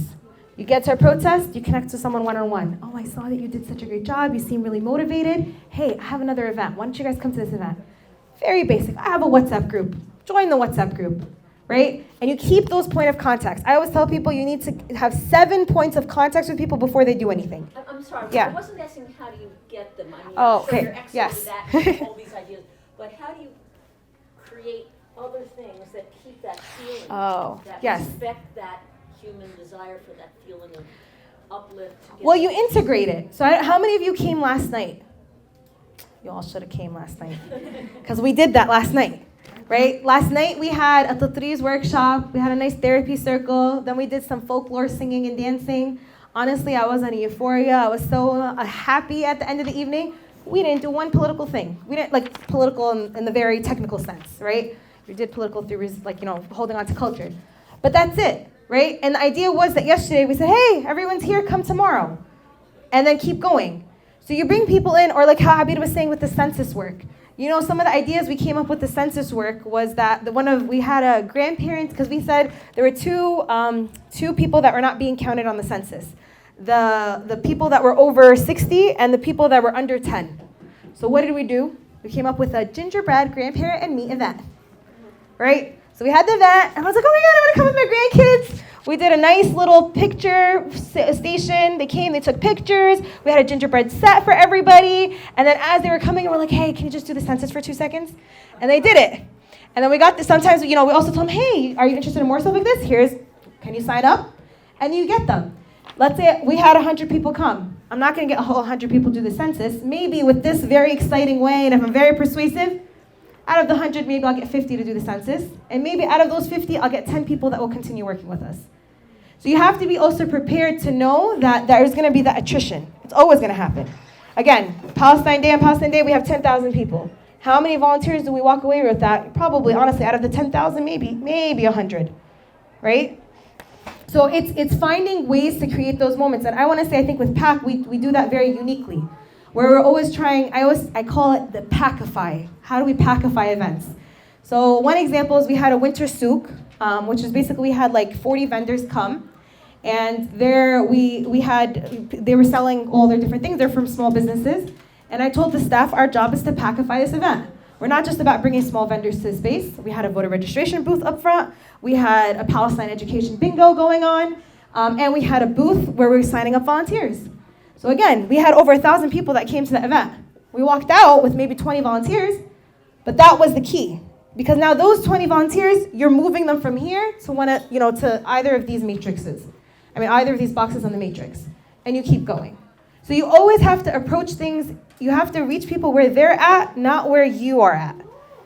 Speaker 1: You get to a protest, you connect to someone one-on-one. Oh, I saw that you did such a great job. You seem really motivated. Hey, I have another event. Why don't you guys come to this event? Very basic. I have a WhatsApp group. Join the WhatsApp group, right? And you keep those point of contacts. I always tell people you need to have 7 points of contacts with people before they do anything.
Speaker 8: I'm sorry,
Speaker 1: Yeah.
Speaker 8: I wasn't asking how do you get them. I mean,
Speaker 1: Oh,
Speaker 8: I'm sure
Speaker 1: okay,
Speaker 8: you're excellent
Speaker 1: yes.
Speaker 8: at that, all these ideas. But how do you create other things that keep that feeling?
Speaker 1: Oh,
Speaker 8: that
Speaker 1: yes.
Speaker 8: respect that human desire for that feeling of uplift? to get
Speaker 1: Well, you
Speaker 8: that-
Speaker 1: integrate it. So how many of you came last night? You all should have came last night. Because we did that last night, right? Last night we had a Tatriz workshop. We had a nice therapy circle. Then we did some folklore singing and dancing. Honestly, I was in euphoria. I was so happy at the end of the evening. We didn't do one political thing. We didn't, like, political in the very technical sense, right? We did political through, like, holding on to culture. But that's it, right? And the idea was that yesterday we said, hey, everyone's here, come tomorrow. And then keep going. So you bring people in, or like how Abid was saying with the census work. Some of the ideas we came up with the census work was that we had a grandparent, because we said there were two people that were not being counted on the census. The people that were over 60 and the people that were under 10. So what did we do? We came up with a gingerbread grandparent and me event, right? So we had the event, and I was like, oh my God, I want to come with my grandkids. We did a nice little picture station. They came, they took pictures. We had a gingerbread set for everybody. And then as they were coming, we're like, hey, can you just do the census for 2 seconds? And they did it. And then we got this, sometimes, we also told them, hey, are you interested in more stuff like this? Can you sign up? And you get them. Let's say we had 100 people come. I'm not going to get a whole 100 people do the census. Maybe with this very exciting way, and if I'm very persuasive, out of the 100, maybe I'll get 50 to do the census. And maybe out of those 50, I'll get 10 people that will continue working with us. So you have to be also prepared to know that there's going to be that attrition. It's always going to happen. Again, Palestine Day, we have 10,000 people. How many volunteers do we walk away with that? Probably, honestly, out of the 10,000, maybe 100, right? So it's finding ways to create those moments. And I want to say, I think with PACC, we do that very uniquely. Where we're always trying, I call it the PACCify. How do we PACCify events? So one example is we had a winter souk, which is basically we had like 40 vendors come. And there they were selling all their different things. They're from small businesses. And I told the staff, our job is to PACCify this event. We're not just about bringing small vendors to the space. We had a voter registration booth up front. We had a Palestine education bingo going on. And we had a booth where we were signing up volunteers. So again, we had over 1,000 people that came to the event. We walked out with maybe 20 volunteers, but that was the key. Because now those 20 volunteers, you're moving them from here to to either of these matrices. Either of these boxes on the matrix. And you keep going. So you always have to approach things, you have to reach people where they're at, not where you are at,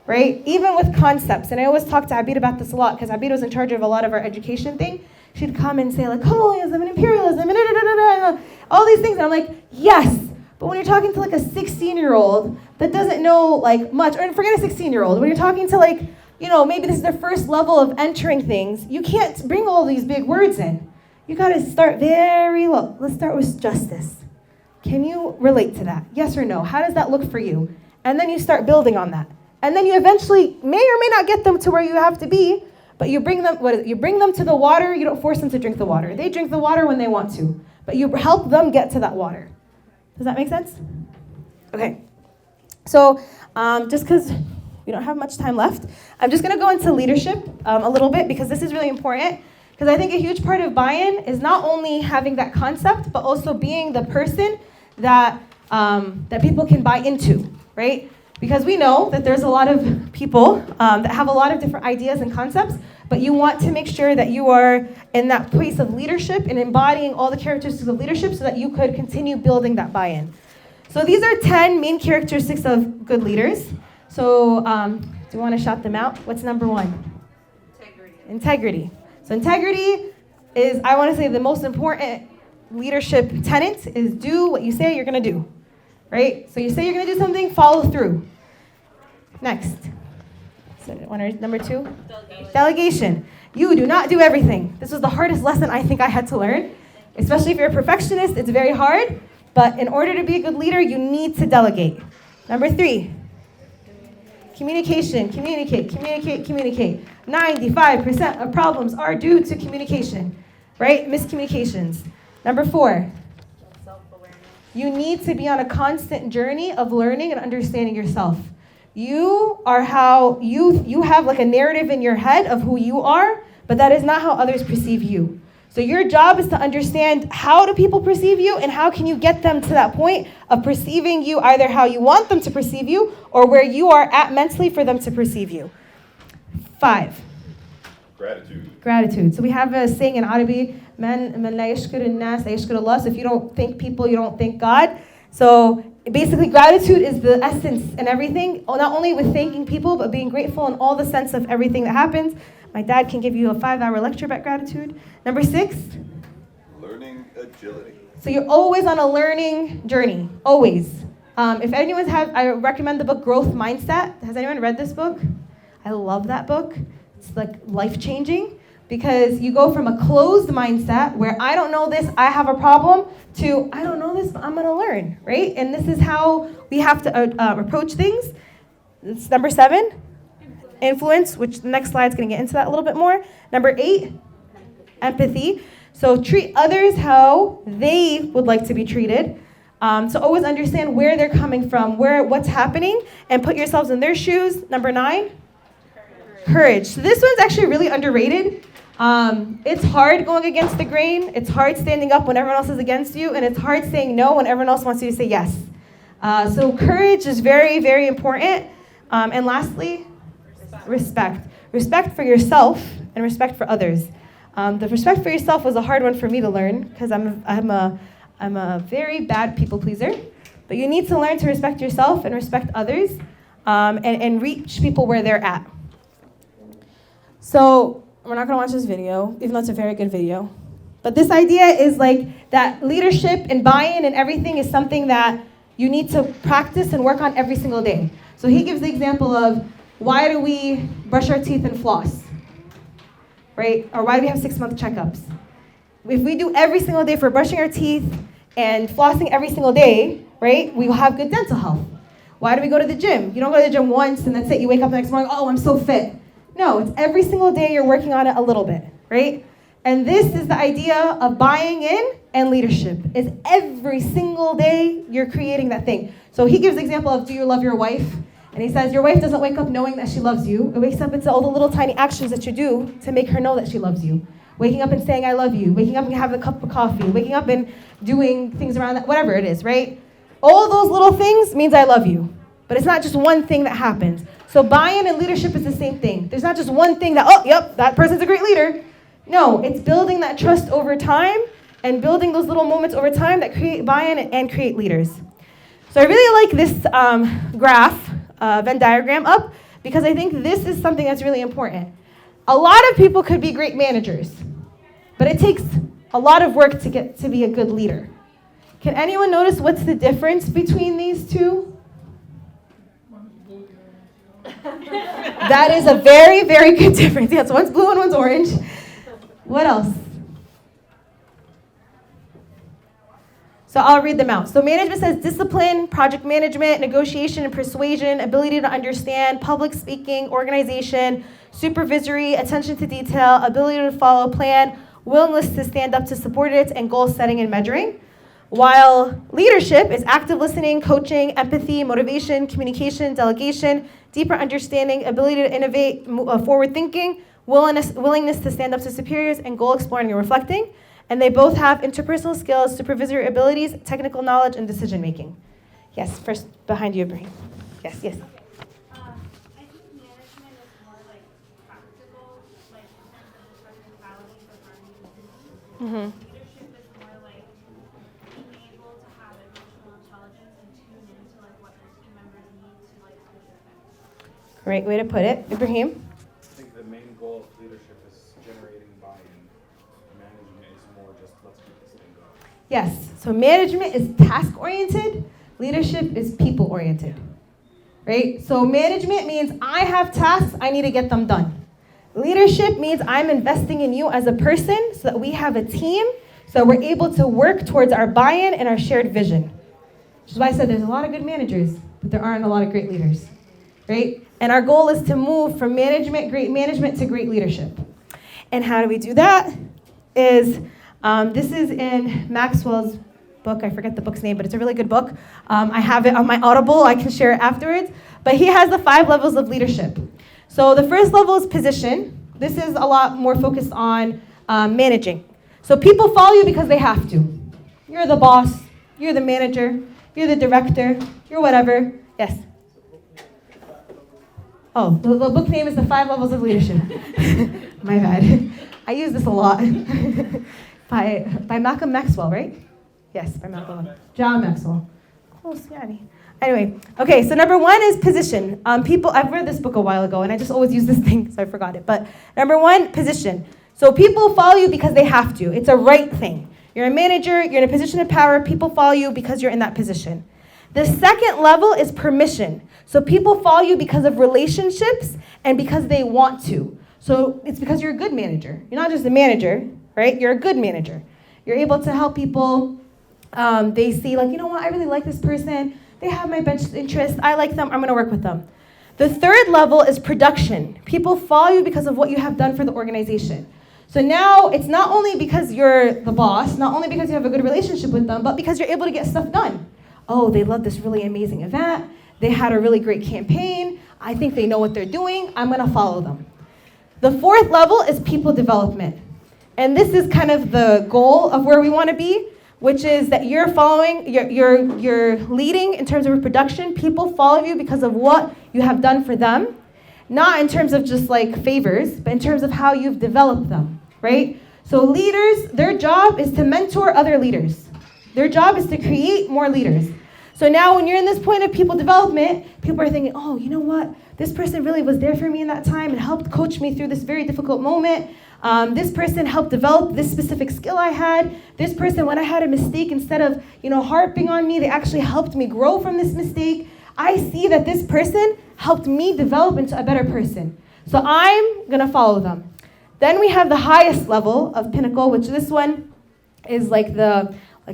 Speaker 1: right? Even with concepts. And I always talk to Abid about this a lot, because Abid was in charge of a lot of our education thing. She'd come and say, like, colonialism and imperialism and all these things. And I'm like, yes. But when you're talking to like a 16-year-old that doesn't know like much, or forget a 16-year-old, when you're talking to like, maybe this is their first level of entering things, you can't bring all these big words in. You got to start very low. Let's start with justice. Can you relate to that? Yes or no? How does that look for you? And then you start building on that. And then you eventually may or may not get them to where you have to be, but you bring them to the water. You don't force them to drink the water. They drink the water when they want to, but you help them get to that water. Does that make sense? Okay. So just because we don't have much time left, I'm just going to go into leadership a little bit, because this is really important. Because I think a huge part of buy-in is not only having that concept, but also being the person that people can buy into, right? Because we know that there's a lot of people that have a lot of different ideas and concepts, but you want to make sure that you are in that place of leadership and embodying all the characteristics of leadership so that you could continue building that buy-in. So these are 10 main characteristics of good leaders. So do you want to shout them out? What's number 1? Integrity. So integrity is, I want to say, the most important leadership tenet is do what you say you're going to do, right? So you say you're going to do something, follow through. Next. So number 2? Delegation. You do not do everything. This was the hardest lesson I think I had to learn. Especially if you're a perfectionist, it's very hard. But in order to be a good leader, you need to delegate. Number 3, communication. Communicate, communicate, communicate. 95% of problems are due to communication, right? Miscommunications. Number 4, you need to be on a constant journey of learning and understanding yourself. You are how you have like a narrative in your head of who you are, but that is not how others perceive you. So your job is to understand how do people perceive you and how can you get them to that point of perceiving you either how you want them to perceive you or where you are at mentally for them to perceive you. 5. Gratitude. So we have a saying in Arabic, man la yashkur an-nas la yashkur Allah. So if you don't thank people, you don't thank God. So basically gratitude is the essence and everything, not only with thanking people, but being grateful in all the sense of everything that happens. My dad can give you a 5-hour lecture about gratitude. Number 6.
Speaker 2: Learning agility.
Speaker 1: So you're always on a learning journey, always. If anyone's I recommend the book Growth Mindset. Has anyone read this book? I love that book. It's like life-changing because you go from a closed mindset where I don't know this, I have a problem, to I don't know this, but I'm going to learn, right? And this is how we have to approach things. It's number 7. Influence, which the next slide is going to get into that a little bit more. Number 8, empathy. So treat others how they would like to be treated. So always understand where they're coming from, what's happening, and put yourselves in their shoes. Number 9, courage. So this one's actually really underrated. It's hard going against the grain. It's hard standing up when everyone else is against you, and it's hard saying no when everyone else wants you to say yes. So courage is very, very important. And lastly, respect. Respect for yourself and respect for others. The respect for yourself was a hard one for me to learn because I'm a very bad people pleaser. But you need to learn to respect yourself and respect others and reach people where they're at. So we're not going to watch this video, even though it's a very good video. But this idea is like that leadership and buy-in and everything is something that you need to practice and work on every single day. So he gives the example of why do we brush our teeth and floss, right? Or why do we have 6-month checkups? If we do every single day for brushing our teeth and flossing every single day, right, we will have good dental health. Why do we go to the gym? You don't go to the gym once and that's it. You wake up the next morning, oh, I'm so fit. No, it's every single day you're working on it a little bit, right? And this is the idea of buying in and leadership. Is every single day you're creating that thing. So he gives the example of, do you love your wife? And he says, your wife doesn't wake up knowing that she loves you. It wakes up into all the little tiny actions that you do to make her know that she loves you. Waking up and saying, I love you. Waking up and having a cup of coffee. Waking up and doing things around that, whatever it is, right? All those little things means I love you. But it's not just one thing that happens. So buy-in and leadership is the same thing. There's not just one thing that, oh, yep, that person's a great leader. No, it's building that trust over time and building those little moments over time that create buy-in and create leaders. So I really like this graph, Venn diagram up, because I think this is something that's really important. A lot of people could be great managers, but it takes a lot of work to get to be a good leader. Can anyone notice what's the difference between these two? That is a very, very good difference. Yes, one's blue and one's orange. What else? So I'll read them out. So management says discipline, project management, negotiation and persuasion, ability to understand, public speaking, organization, supervisory, attention to detail, ability to follow plan, willingness to stand up to subordinates, and goal setting and measuring. While leadership is active listening, coaching, empathy, motivation, communication, delegation, deeper understanding, ability to innovate, forward thinking, willingness to stand up to superiors, and goal exploring and reflecting. And they both have interpersonal skills, supervisory abilities, technical knowledge, and decision making. Yes, first behind you, Ibrahim. Yes.
Speaker 4: I think management is more like practical, like in terms of the practicalities of running business. Leadership is more like being able to have emotional intelligence and tune into like what your team members need to like specific.
Speaker 1: Great way to put it. Ibrahim?
Speaker 7: I think the main goal of leadership is generating buy-in. Management is more just let's keep this thing going.
Speaker 1: Yes. So management is task-oriented. Leadership is people-oriented. Right? So management means I have tasks, I need to get them done. Leadership means I'm investing in you as a person so that we have a team, so that we're able to work towards our buy-in and our shared vision. Which is why I said there's a lot of good managers, but there aren't a lot of great leaders, right? And our goal is to move from great management to great leadership. And how do we do that? This is in Maxwell's book. I forget the book's name, but it's a really good book. I have it on my Audible. I can share it afterwards. But he has the 5 levels of leadership. So the first level is position. This is a lot more focused on managing. So people follow you because they have to. You're the boss. You're the manager. You're the director. You're whatever. Yes? Oh, the book name is The 5 Levels of Leadership. My bad. I use this a lot. by Malcolm Maxwell, right? Yes, by Malcolm. John Maxwell. Close, Yanni. Anyway, okay, so number 1 is position. I've read this book a while ago, and I just always use this thing, so I forgot it. But number 1, position. So people follow you because they have to. It's a right thing. You're a manager, you're in a position of power, people follow you because you're in that position. The second level is permission. So people follow you because of relationships and because they want to. So it's because you're a good manager. You're not just a manager, right? You're a good manager. You're able to help people. They see, like, you know what, I really like this person. They have my best interest. I like them. I'm going to work with them. The third level is production. People follow you because of what you have done for the organization. So now it's not only because you're the boss, not only because you have a good relationship with them, but because you're able to get stuff done. Oh, they love this really amazing event. They had a really great campaign. I think they know what they're doing. I'm going to follow them. The fourth level is people development. And this is kind of the goal of where we want to be, which is that you're following, you're leading in terms of production. People follow you because of what you have done for them, not in terms of just like favors, but in terms of how you've developed them, right? So leaders, their job is to mentor other leaders. Their job is to create more leaders. So now when you're in this point of people development, people are thinking, oh, you know what? This person really was there for me in that time and helped coach me through this very difficult moment. This person helped develop this specific skill I had. This person, when I had a mistake, instead of harping on me, they actually helped me grow from this mistake. I see that this person helped me develop into a better person. So I'm going to follow them. Then we have the highest level of pinnacle, which this one is like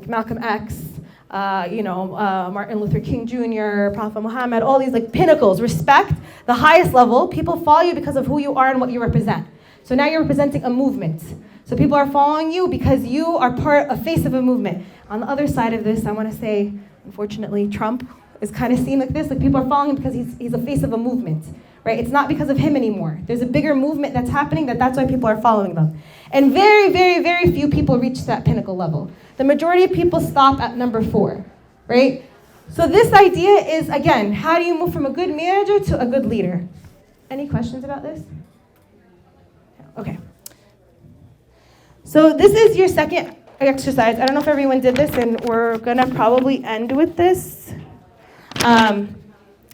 Speaker 1: Malcolm X, Martin Luther King Jr., Prophet Muhammad, all these like pinnacles. Respect, the highest level. People follow you because of who you are and what you represent. So now you're representing a movement. So people are following you because you are a face of a movement. On the other side of this, I want to say, unfortunately, Trump is kind of seen like this. Like people are following him because he's a face of a movement, right? It's not because of him anymore. There's a bigger movement that's happening that's why people are following them. And very, very, very few people reach that pinnacle level. The majority of people stop at number 4, right? So this idea is, again, how do you move from a good manager to a good leader? Any questions about this? Okay. So this is your second exercise. I don't know if everyone did this, and we're going to probably end with this.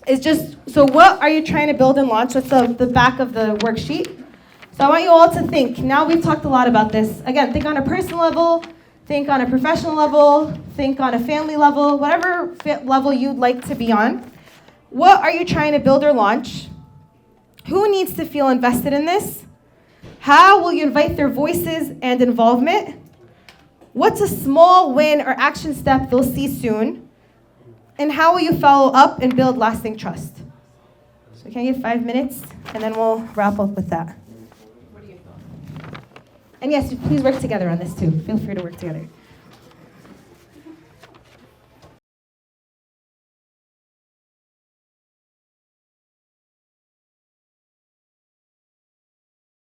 Speaker 1: It's just, so what are you trying to build and launch? That's the back of the worksheet. So I want you all to think. Now we've talked a lot about this. Again, think on a personal level, think on a professional level, think on a family level, whatever level you'd like to be on. What are you trying to build or launch? Who needs to feel invested in this? How will you invite their voices and involvement? What's a small win or action step they'll see soon? And how will you follow up and build lasting trust? So can I give 5 minutes? And then we'll wrap up with that. And yes, please work together on this too. Feel free to work together.